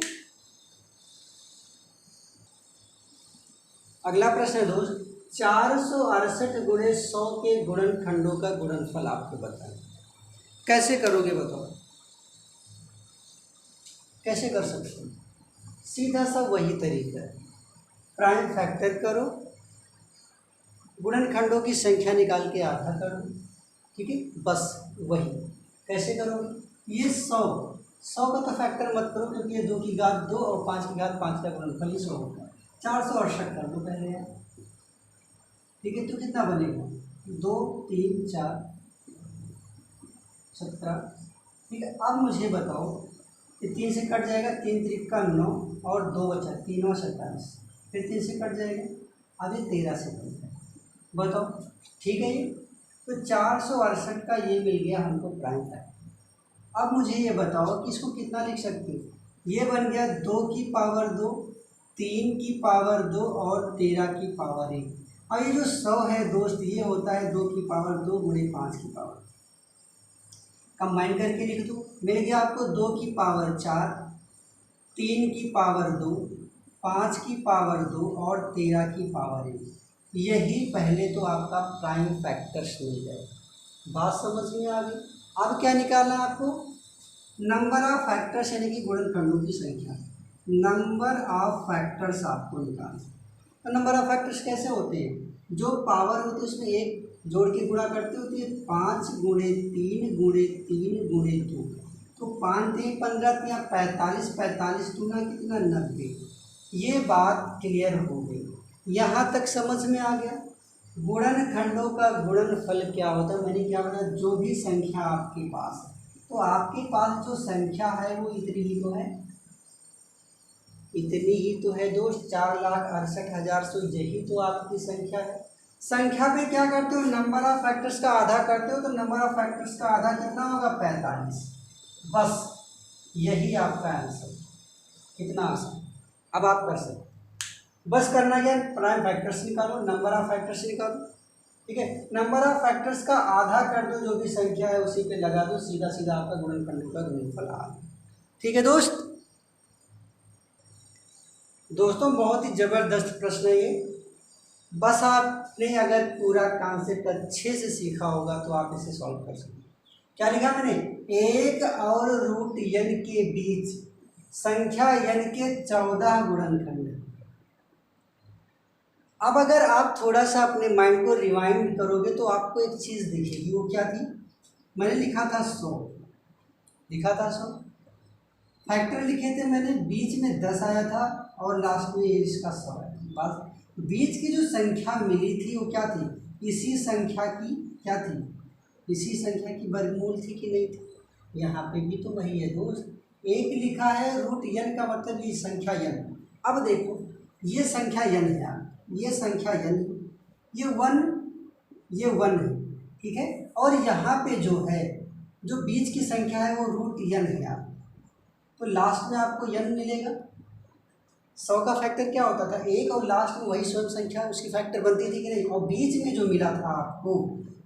Speaker 1: अगला प्रश्न है दोस्त, 468 गुणे 100 के गुणनखंडों का गुणनफल आपको बताएं। कैसे करोगे बताओ, कैसे कर सकते हो? सीधा सा वही तरीका है, प्राइम फैक्टर करो, गुणनखंडों की संख्या निकाल के आधा कर दो। ठीक है, बस वही। कैसे करोगे, ये 100 का तो फैक्टर मत करो, क्योंकि ये 2 की घात 2 और 5 की घात 5 का गुणनफल ही 100 होता है। 468 कर दो पहले यार। ठीक है, तो कितना बनेगा, 2 3 4 17। ठीक है, अब मुझे बताओ, ये 3 से कट जाएगा, 3 3 का 9 और 2 बचा, 3 और 27, फिर 3 से कट जाएगा, अब ये 13 से बनता है। बताओ ठीक है, ये तो 468 का ये मिल गया हमको प्राइम फैक्टर। अब मुझे ये बताओ कि इसको कितना लिख सकते हो, ये बन गया 2 की पावर 2, 3 की पावर 2 और 13 की पावर 1। अब ये जो 100 है दोस्त, ये होता है 2 की पावर 2 गुणे 5 की पावर, कंबाइन करके लिख दो, मिल गया आपको 2 की पावर 4, 3 की पावर 2, 5 की पावर 2 और 13 की पावर 1। यही पहले तो आपका प्राइम फैक्टर्स मिल जाएगा। बात समझ में आ गई। अब क्या निकालना है आपको, नंबर ऑफ फैक्टर्स यानी कि गुणनखंडों की संख्या, नंबर ऑफ फैक्टर्स आपको निकालना। तो नंबर ऑफ फैक्टर्स कैसे होते हैं, जो पावर होती है उसमें 1 जोड़ के गुणा करते होती है, 5 गुणे 3 गुणे 3 गुणे 2, तो 5 3 15 3 45, 45 दूना कितना 90। ये बात क्लियर हो गई, यहाँ तक समझ में आ गया। गुणनखंडों का गुणनफल क्या होता है, मैंने क्या बताया, जो भी संख्या आपके पास है, तो आपके पास जो संख्या है वो इतनी ही तो है, इतनी ही तो है दोस्त, 4,68,100, यही तो आपकी संख्या है। संख्या पे क्या करते हो, नंबर ऑफ फैक्टर्स का आधा करते हो, तो नंबर ऑफ फैक्टर्स का आधा कितना होगा, 45। बस यही आपका आंसर। कितना आसान, अब आप कर सकते, बस करना क्या, प्राइम फैक्टर्स निकालो, नंबर ऑफ फैक्टर्स निकालो। ठीक है, नंबर ऑफ फैक्टर्स का आधा कर दो, जो भी संख्या है उसी पे लगा दो, सीधा सीधा आपका गुणनखंडों का गुणनफल आ गया। ठीक है दोस्त, दोस्तों बहुत ही जबरदस्त प्रश्न है ये। बस आपने अगर पूरा कॉन्सेप्ट अच्छे से सीखा होगा तो आप इसे सॉल्व कर सकते। क्या लिखा मैंने, 1 और रूट n के बीच संख्या n के 14 गुणनखंड। अब अगर आप थोड़ा सा अपने माइंड को रिवाइंड करोगे तो आपको एक चीज़ दिखेगी, वो क्या थी, मैंने लिखा था 100, लिखा था 100, फैक्टर लिखे थे मैंने, बीच में 10 आया था और लास्ट में इसका 100 आया। बस बीच की जो संख्या मिली थी वो क्या थी, इसी संख्या की क्या थी, इसी संख्या की वर्गमूल थी कि नहीं थी। यहाँ पे भी तो वही है दोस्त, 1 लिखा है, रूट n का मतलब ये संख्या n। अब देखो ये संख्या n है, ये संख्या n, ये 1, ये 1 है, ठीक है, और यहाँ पे जो है, जो बीच की संख्या है वो रूट n है आप, तो लास्ट में आपको n मिलेगा। 100 का फैक्टर क्या होता था, 1, और लास्ट में वही स्वयं संख्या उसकी फैक्टर बनती थी कि नहीं, और बीच में जो मिला था आपको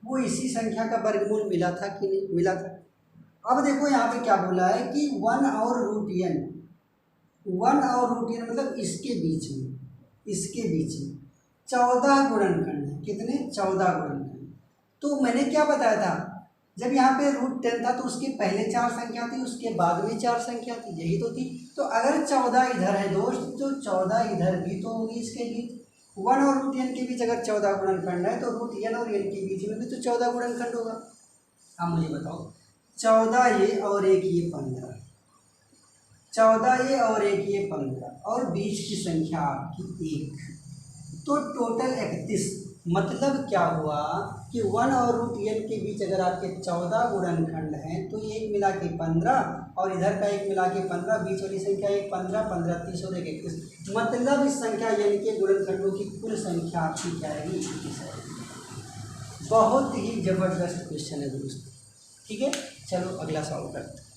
Speaker 1: वो इसी संख्या का वर्गमूल मिला था कि नहीं, मिला था। अब देखो यहाँ पे क्या बोला है कि 1 और रूट n, 1 और रूट n मतलब इसके बीच में, इसके बीच में 14 गुणनखंड है, कितने, 14 गुणनखंड। तो मैंने क्या बताया था, जब यहाँ पे रूट 10 था तो उसके पहले 4 संख्या थी, उसके बाद में 4 संख्या थी, यही तो थी। तो अगर 14 इधर है दोस्त, तो 14 इधर भी तो होगी इसके बीच, 1 और रूट n के बीच अगर 14 गुणनखंड है तो रूट n और n के बीच में भी तो 14 गुणनखंड होगा। अब मुझे बताओ 14 ये और एक ये 15, 14 ये और एक ये 15 और बीच की संख्या आपकी 1, तो टोटल 31। मतलब क्या हुआ कि 1 और रूट n के बीच अगर आपके 14 गुणनखंड हैं तो ये एक मिला के 15 और इधर का एक मिला के 15, बीच वाली संख्या एक 15, 15 30 और एक 31। मतलब इस संख्या n के गुणनखंडों की कुल संख्या आपकी क्या आएगी, 21 आएगी। बहुत ही जबरदस्त क्वेश्चन है दोस्त। ठीक है, चलो अगला सवाल करते हैं।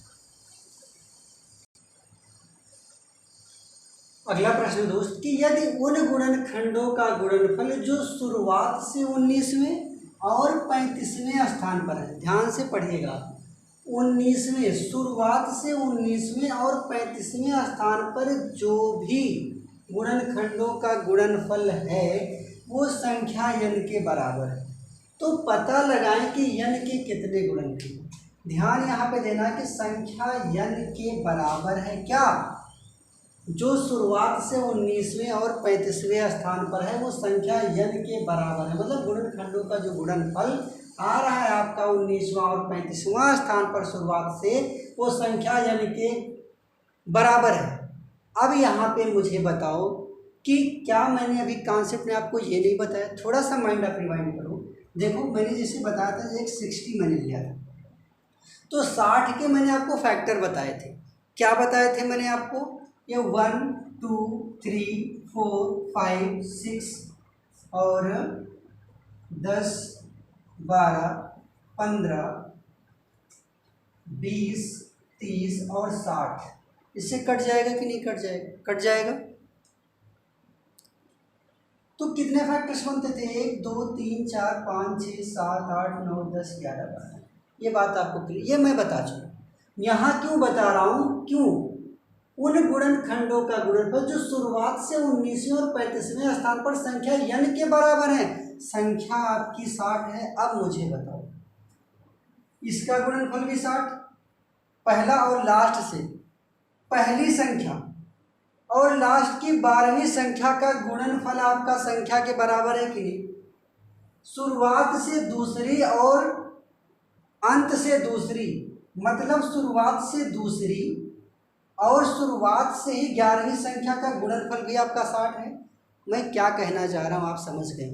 Speaker 1: अगला प्रश्न दोस्त कि यदि उन गुणनखंडों का गुणनफल जो शुरुआत से 19वें और 35वें स्थान पर है, ध्यान से पढ़िएगा, 19वें शुरुआत से 19वें और 35वें स्थान पर जो भी गुणनखंडों का गुणनफल है वो संख्या n के बराबर है, तो पता लगाएं कि n के कितने गुणनखंड। ध्यान यहाँ पे देना कि संख्या n के बराबर है क्या, जो शुरुआत से 19वें और 35वें स्थान पर है वो संख्या n के बराबर है। मतलब गुणनखंडों का जो गुणनफल आ रहा है आपका 19वां और 35वां स्थान पर शुरुआत से, वो संख्या n के बराबर है। अब यहाँ पे मुझे बताओ कि क्या मैंने अभी कॉन्सेप्ट में आपको ये नहीं बताया, थोड़ा सा माइंड आप रिवाइंड करो। देखो मैंने जैसे बताया था एक 60 मैंने लिया था, तो 60 के मैंने आपको फैक्टर बताए थे। क्या बताए थे मैंने आपको, ये 1 2 3 4 5 6 और 10 12 15 20 30 और 60, इससे कट जाएगा कि नहीं कट जाएगा, कट जाएगा। तो कितने फैक्टर्स बनते थे, 1 2 3 4 5 6 7 8 9 10 11 12। ये बात आपको क्लियर, ये मैं बता चुका। यहाँ क्यों बता रहा हूँ, क्यों, उन गुणनखंडों का गुणनफल जो शुरुआत से 19वें और 35वें स्थान पर संख्या n के बराबर है, संख्या आपकी 60 है। अब मुझे बताओ इसका गुणनफल भी 60, पहला और लास्ट से पहली संख्या और लास्ट की 12वीं संख्या का गुणनफल आपका संख्या के बराबर है कि नहीं। शुरुआत से दूसरी और अंत से दूसरी, मतलब शुरुआत से दूसरी और शुरुआत से ही 11वीं संख्या का गुणनफल भी आपका 60 है। मैं क्या कहना चाह रहा हूँ आप समझ गए।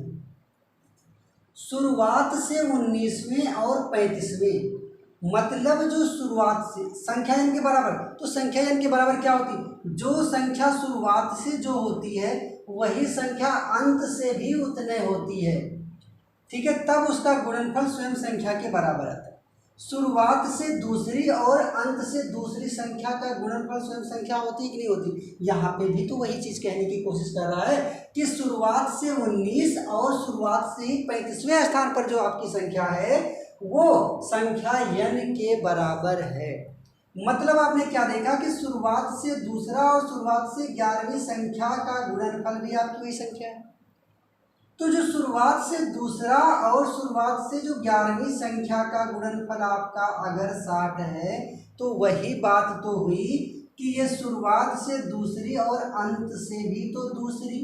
Speaker 1: शुरुआत से 19वें और 35वें, मतलब जो शुरुआत से संख्या n के बराबर, तो संख्या n के बराबर क्या होती है, जो संख्या शुरुआत से जो होती है वही संख्या अंत से भी उतने होती है। ठीक है, तब उसका गुणनफल स्वयं संख्या के बराबर आता है। शुरुआत से दूसरी और अंत से दूसरी संख्या का गुणनफल स्वयं संख्या होती है कि नहीं होती। यहाँ पे भी तो वही चीज़ कहने की कोशिश कर रहा है कि शुरुआत से 19 और शुरुआत से ही 35वें स्थान पर जो आपकी संख्या है वो संख्या n के बराबर है। मतलब आपने क्या देखा कि शुरुआत से दूसरा और शुरुआत से 11वीं संख्या का गुणनफल भी आपकी वही संख्या है। तो जो शुरुआत से दूसरा और शुरुआत से जो 11वीं संख्या का गुणनफल आपका अगर 60 है तो वही बात तो हुई कि ये शुरुआत से दूसरी और अंत से भी तो दूसरी,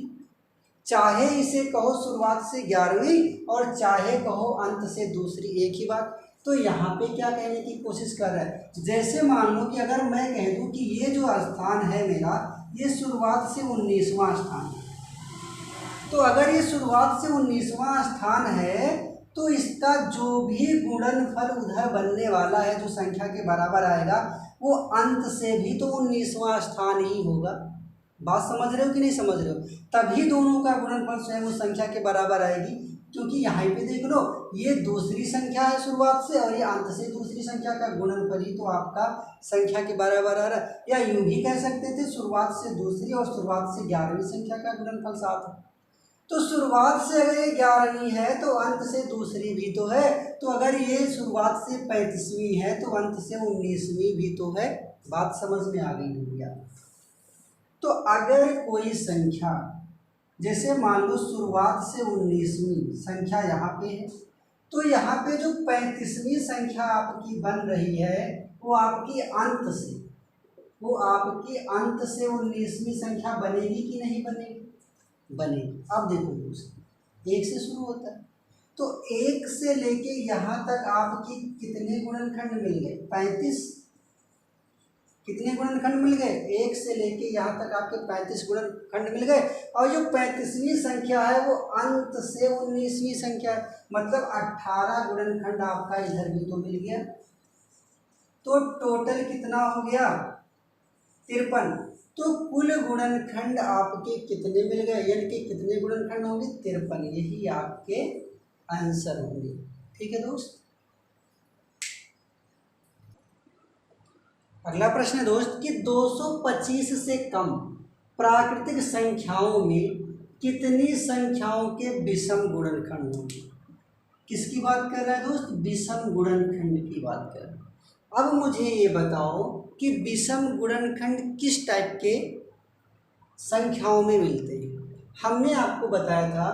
Speaker 1: चाहे इसे कहो शुरुआत से 11वीं और चाहे कहो अंत से दूसरी, एक ही बात। तो यहाँ पे क्या कहने की कोशिश कर रहा है, जैसे मान लो कि अगर मैं कह दूँ कि ये जो स्थान है मेरा ये शुरुआत से 19वां स्थान है, तो अगर ये शुरुआत से 19वां स्थान है तो इसका जो भी गुणनफल उधर बनने वाला है जो संख्या के बराबर आएगा वो अंत से भी तो 19वां स्थान ही होगा। बात समझ रहे हो कि नहीं समझ रहे हो, तभी दोनों का गुणनफल स्वयं उस संख्या के बराबर आएगी। क्योंकि यहाँ पे देख लो ये दूसरी संख्या है शुरुआत से और ये अंत से दूसरी संख्या का गुणनफल ही तो आपका संख्या के बराबर आ रहा है। या यूं भी कह सकते थे शुरुआत से दूसरी और शुरुआत से 11वीं संख्या का गुणनफल 7 है। तो शुरुआत से अगर ये 11वीं है तो अंत से दूसरी भी तो है, तो अगर ये शुरुआत से 35वीं है तो अंत से 19वीं भी तो है। बात समझ में आ गई होगी आप। तो अगर कोई संख्या जैसे मान लो शुरुआत से 19वीं संख्या यहाँ पे है, तो यहाँ पे जो 35वीं संख्या आपकी बन रही है वो आपकी अंत से, वो आपकी अंत से 19वीं संख्या बनेगी कि नहीं बनेगी। बनेगी। अब देखो दोस्त, 1 से शुरू होता है, तो 1 से लेके यहाँ तक आपकी कितने गुणनखंड मिल गए? 35। कितने गुणनखंड मिल गए? 1 से लेके यहाँ तक आपके 35 गुणनखंड मिल गए। और जो 35वीं संख्या है वो अंत से 19वीं संख्या है, मतलब 18 गुणनखंड आपका इधर भी तो मिल गया। तो टोटल कितना हो गया? 53। तो कुल गुणनखंड आपके कितने मिल गए, यानी कि कितने गुणनखंड होंगे? 53। यही आपके आंसर होंगे। ठीक है दोस्त। अगला प्रश्न है दोस्त कि 225 से कम प्राकृतिक संख्याओं में कितनी संख्याओं के विषम गुणनखंड होंगे? किसकी बात कर रहा है दोस्त? विषम गुणनखंड की बात कर रहा है। अब मुझे ये बताओ कि विषम गुणनखंड किस टाइप के संख्याओं में मिलते हैं। हमने आपको बताया था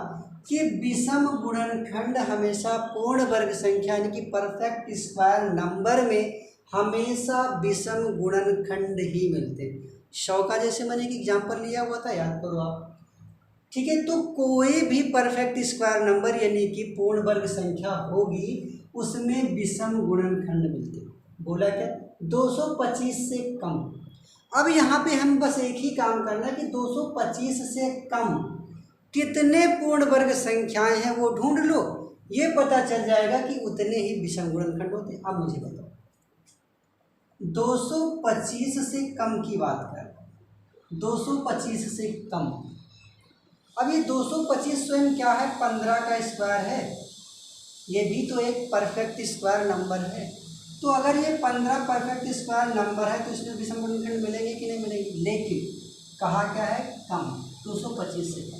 Speaker 1: कि विषम गुणनखंड हमेशा पूर्ण वर्ग संख्या यानी कि परफेक्ट स्क्वायर नंबर में हमेशा विषम गुणनखंड ही मिलते हैं। 100 का जैसे मैंने एक एग्जाम्पल लिया हुआ था, याद करो आप। ठीक है, तो कोई भी परफेक्ट स्क्वायर नंबर यानी कि पूर्ण वर्ग संख्या होगी उसमें विषम गुणनखंड मिलते हैं। बोला क्या? 225 से कम। अब यहाँ पे हम बस एक ही काम करना कि 225 से कम कितने पूर्ण वर्ग संख्याएं हैं वो ढूंढ लो, ये पता चल जाएगा कि उतने ही विषम गुणनखंड होते हैं। अब मुझे बताओ, 225 से कम की बात कर, 225 से कम। अब ये 225 स्वयं क्या है? 15 का स्क्वायर है, ये भी तो एक परफेक्ट स्क्वायर नंबर है। तो अगर ये 15 परफेक्ट स्क्वायर नंबर है तो इसमें विषम गुणनखंड मिलेंगे कि नहीं मिलेंगे? लेकिन कहा क्या है? कम, 225 से कम,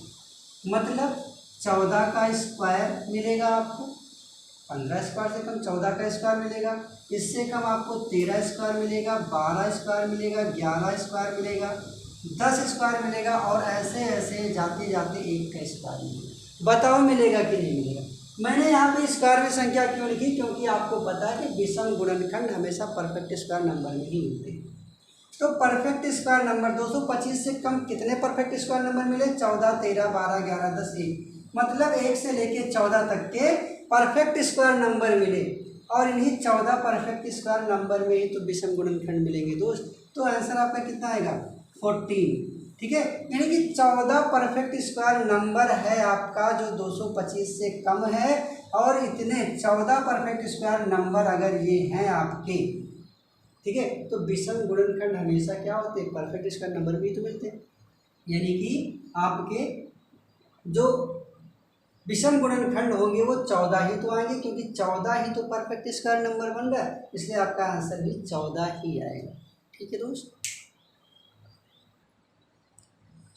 Speaker 1: मतलब 14 का स्क्वायर मिलेगा आपको। 15 स्क्वायर से कम 14 का स्क्वायर मिलेगा, इससे कम आपको 13 स्क्वायर मिलेगा, 12 स्क्वायर मिलेगा, 11 स्क्वायर मिलेगा, 10 स्क्वायर मिलेगा, और ऐसे ऐसे जाते जाते 1 का स्क्वायर मिलेगा। बताओ मिलेगा कि नहीं मिलेगा? मैंने यहाँ पे स्क्वायर में संख्या क्यों लिखी? क्योंकि आपको पता है कि विषम गुणनखंड हमेशा परफेक्ट स्क्वायर नंबर में ही मिलते हैं। तो परफेक्ट स्क्वायर नंबर 225 से कम कितने परफेक्ट स्क्वायर नंबर मिले? 14, 13, 12, 11, 10, 1, मतलब 1 से लेके 14 तक के परफेक्ट स्क्वायर नंबर मिले, और इन्हीं 14 परफेक्ट स्क्वायर नंबर में ही तो विषम गुणनखंड मिलेंगे दोस्त। तो आंसर आपका कितना आएगा? 14। ठीक है, यानी कि 14 परफेक्ट स्क्वायर नंबर है आपका जो 225 से कम है, और इतने 14 परफेक्ट स्क्वायर नंबर अगर ये हैं आपके, ठीक है, तो विषम गुणनखंड हमेशा क्या होते हैं? परफेक्ट स्क्वायर नंबर भी तो मिलते हैं। यानी कि आपके जो विषम गुणनखंड होंगे वो 14 ही तो आएंगे, क्योंकि 14 ही तो परफेक्ट स्क्वायर नंबर बन रहा है, इसलिए आपका आंसर भी 14 ही आएगा। ठीक है दोस्त।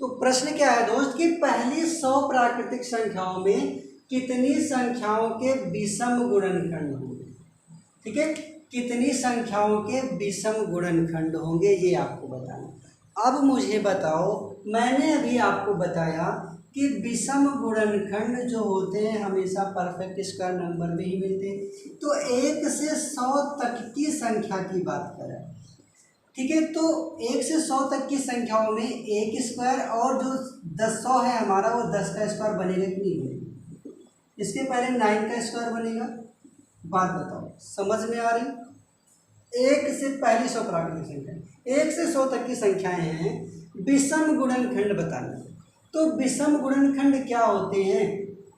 Speaker 1: तो प्रश्न क्या है दोस्त कि पहली 100 प्राकृतिक संख्याओं में कितनी संख्याओं के विषम गुणनखंड होंगे? ठीक है, कितनी संख्याओं के विषम गुणनखंड होंगे ये आपको बताना। अब मुझे बताओ, मैंने अभी आपको बताया कि विषम गुणनखंड जो होते हैं हमेशा परफेक्ट स्क्वायर नंबर में ही मिलते हैं। तो 1 से 100 तक की संख्या की बात करें, ठीक है, तो 1 से 100 तक की संख्याओं में 1 स्क्वायर, और जो 100 है हमारा वो 10 का स्क्वायर बनेगा कि नहीं बनेगा? इसके पहले 9 का स्क्वायर बनेगा। बात बताओ, समझ में आ रही? 1 से पहली 100 प्राकृतिक संख्या, 1 से 100 तक की संख्याएं हैं, विषम गुणनखंड बताना। तो विषम गुणनखंड क्या होते हैं?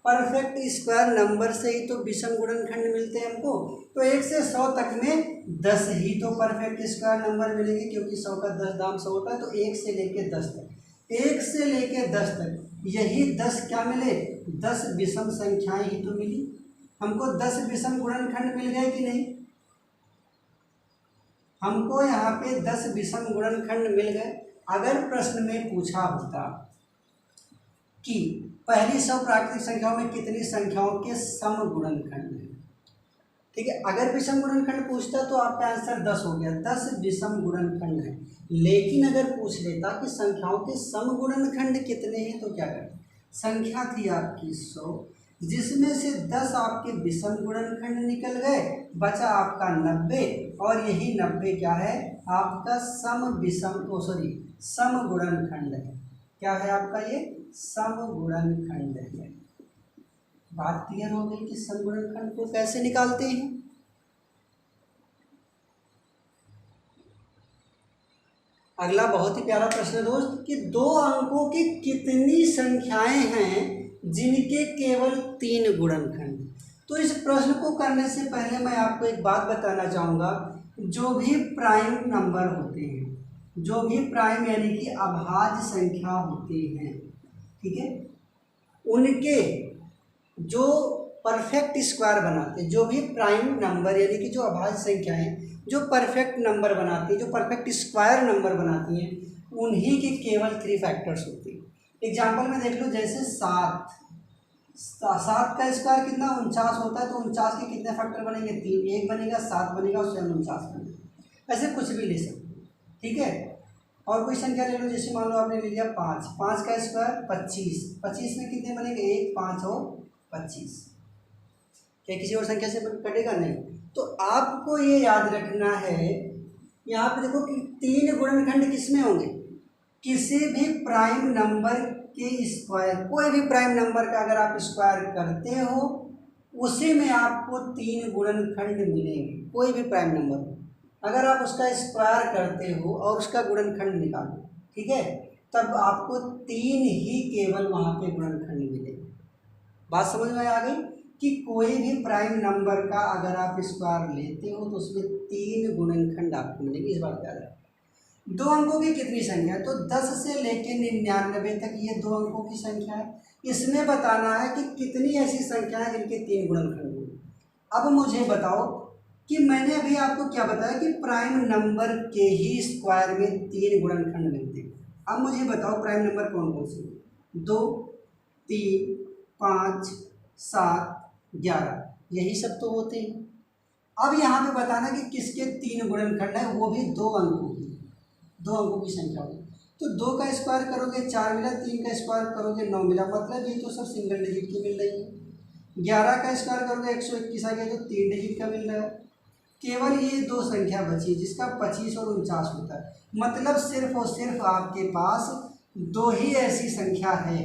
Speaker 1: परफेक्ट स्क्वायर नंबर से ही तो विषम गुणनखंड मिलते हैं हमको। तो 1 से 100 तक में 10 ही तो परफेक्ट स्क्वायर नंबर मिलेंगे, क्योंकि 100 का 10 दाम 100 होता है। तो 1 से लेके 10 तक, 1 से लेके 10 तक यही 10 क्या मिले? 10 विषम संख्याएं ही तो मिली हमको। 10 विषम गुणनखंड मिल गए कि नहीं? हमको यहाँ पे 10 विषम गुणनखंड मिल गए। अगर प्रश्न में पूछा होता कि पहली 100 प्राकृतिक संख्याओं में कितनी संख्याओं के सम गुणनखंड हैं, ठीक है, अगर विषम गुणनखंड पूछता तो आपका आंसर 10 हो गया, 10 विषम गुणनखंड है। लेकिन अगर पूछ लेता कि संख्याओं के सम गुणनखंड कितने हैं, तो क्या करते? संख्या थी आपकी 100, जिसमें से 10 आपके विषम गुणनखंड निकल गए, बचा आपका 90, और यही 90 क्या है? आपका सम गुणनखंड है। क्या है आपका ये? समगुणनखंड है। बात क्लियर हो गई कि समगुणनखंड को कैसे निकालते हैं। अगला बहुत ही प्यारा प्रश्न दोस्त कि 2 अंकों की कितनी संख्याएं हैं जिनके केवल 3 गुणनखंड। तो इस प्रश्न को करने से पहले मैं आपको एक बात बताना चाहूँगा, जो भी प्राइम नंबर होते हैं, जो भी प्राइम यानी कि अभाज्य संख्या होती हैं, ठीक है, उनके जो परफेक्ट स्क्वायर बनाते हैं, जो भी प्राइम नंबर यानी कि जो अभाज्य संख्याएं जो परफेक्ट नंबर बनाती है, जो परफेक्ट स्क्वायर नंबर बनाती हैं, उन्हीं के केवल 3 फैक्टर्स होते हैं। एग्जाम्पल में देख लो, जैसे 7 का स्क्वायर कितना 49 होता है, तो 49 के कितने फैक्टर बनेंगे, 3, 1 बनेगा, 7 बनेगा, उससे 49 बनेगा। ऐसे कुछ भी ले सकते हैं, ठीक है। और कोई संख्या ले लो, जैसे मान लो आपने ले लिया 5 का स्क्वायर 25 में कितने बनेंगे, 1, 5 और 25। क्या किसी और संख्या से कटेगा? नहीं। तो आपको ये याद रखना है, यहाँ पे देखो कि 3 गुणनखंड किसमें होंगे, किसी भी प्राइम नंबर के स्क्वायर, कोई भी प्राइम नंबर का अगर आप स्क्वायर करते हो उसी में आपको 3 गुणनखंड मिलेंगे। कोई भी प्राइम नंबर अगर आप उसका स्क्वायर करते हो और उसका गुणनखंड निकालो, ठीक है, तब आपको 3 ही केवल वहाँ पे गुणनखंड मिलेंगे। बात समझ में आ गई कि कोई भी प्राइम नंबर का अगर आप स्क्वायर लेते हो तो उसमें 3 गुणनखंड आपको मिलेंगे। इस बात याद रखें। 2 अंकों की कितनी संख्या है, तो 10 से लेकर 99 तक ये 2 अंकों की संख्या है। इसमें बताना है कि कितनी ऐसी संख्या है जिनके 3 गुणनखंड होंगे। अब मुझे बताओ कि मैंने अभी आपको क्या बताया कि प्राइम नंबर के ही स्क्वायर में 3 गुणनखंड मिलते हैं। अब मुझे बताओ प्राइम नंबर कौन कौन से, 2, 3, 5, 7, 11, यही सब तो होते हैं। अब यहाँ पे बताना कि किसके 3 गुणनखंड है, वो भी 2 अंकों की, 2 अंकों की संख्या होगी। तो 2 का स्क्वायर करोगे 4 मिला, 3 का स्क्वायर करोगे 9 मिला, मतलब ये तो सब सिंगल डिजिट की मिल रही है। 11 का स्क्वायर करोगे 121 आ गया, तो 3 डिजिट का मिल रहा है। केवल ये 2 संख्या बची जिसका 25 और 49 होता है। मतलब सिर्फ और सिर्फ आपके पास 2 ही ऐसी संख्या है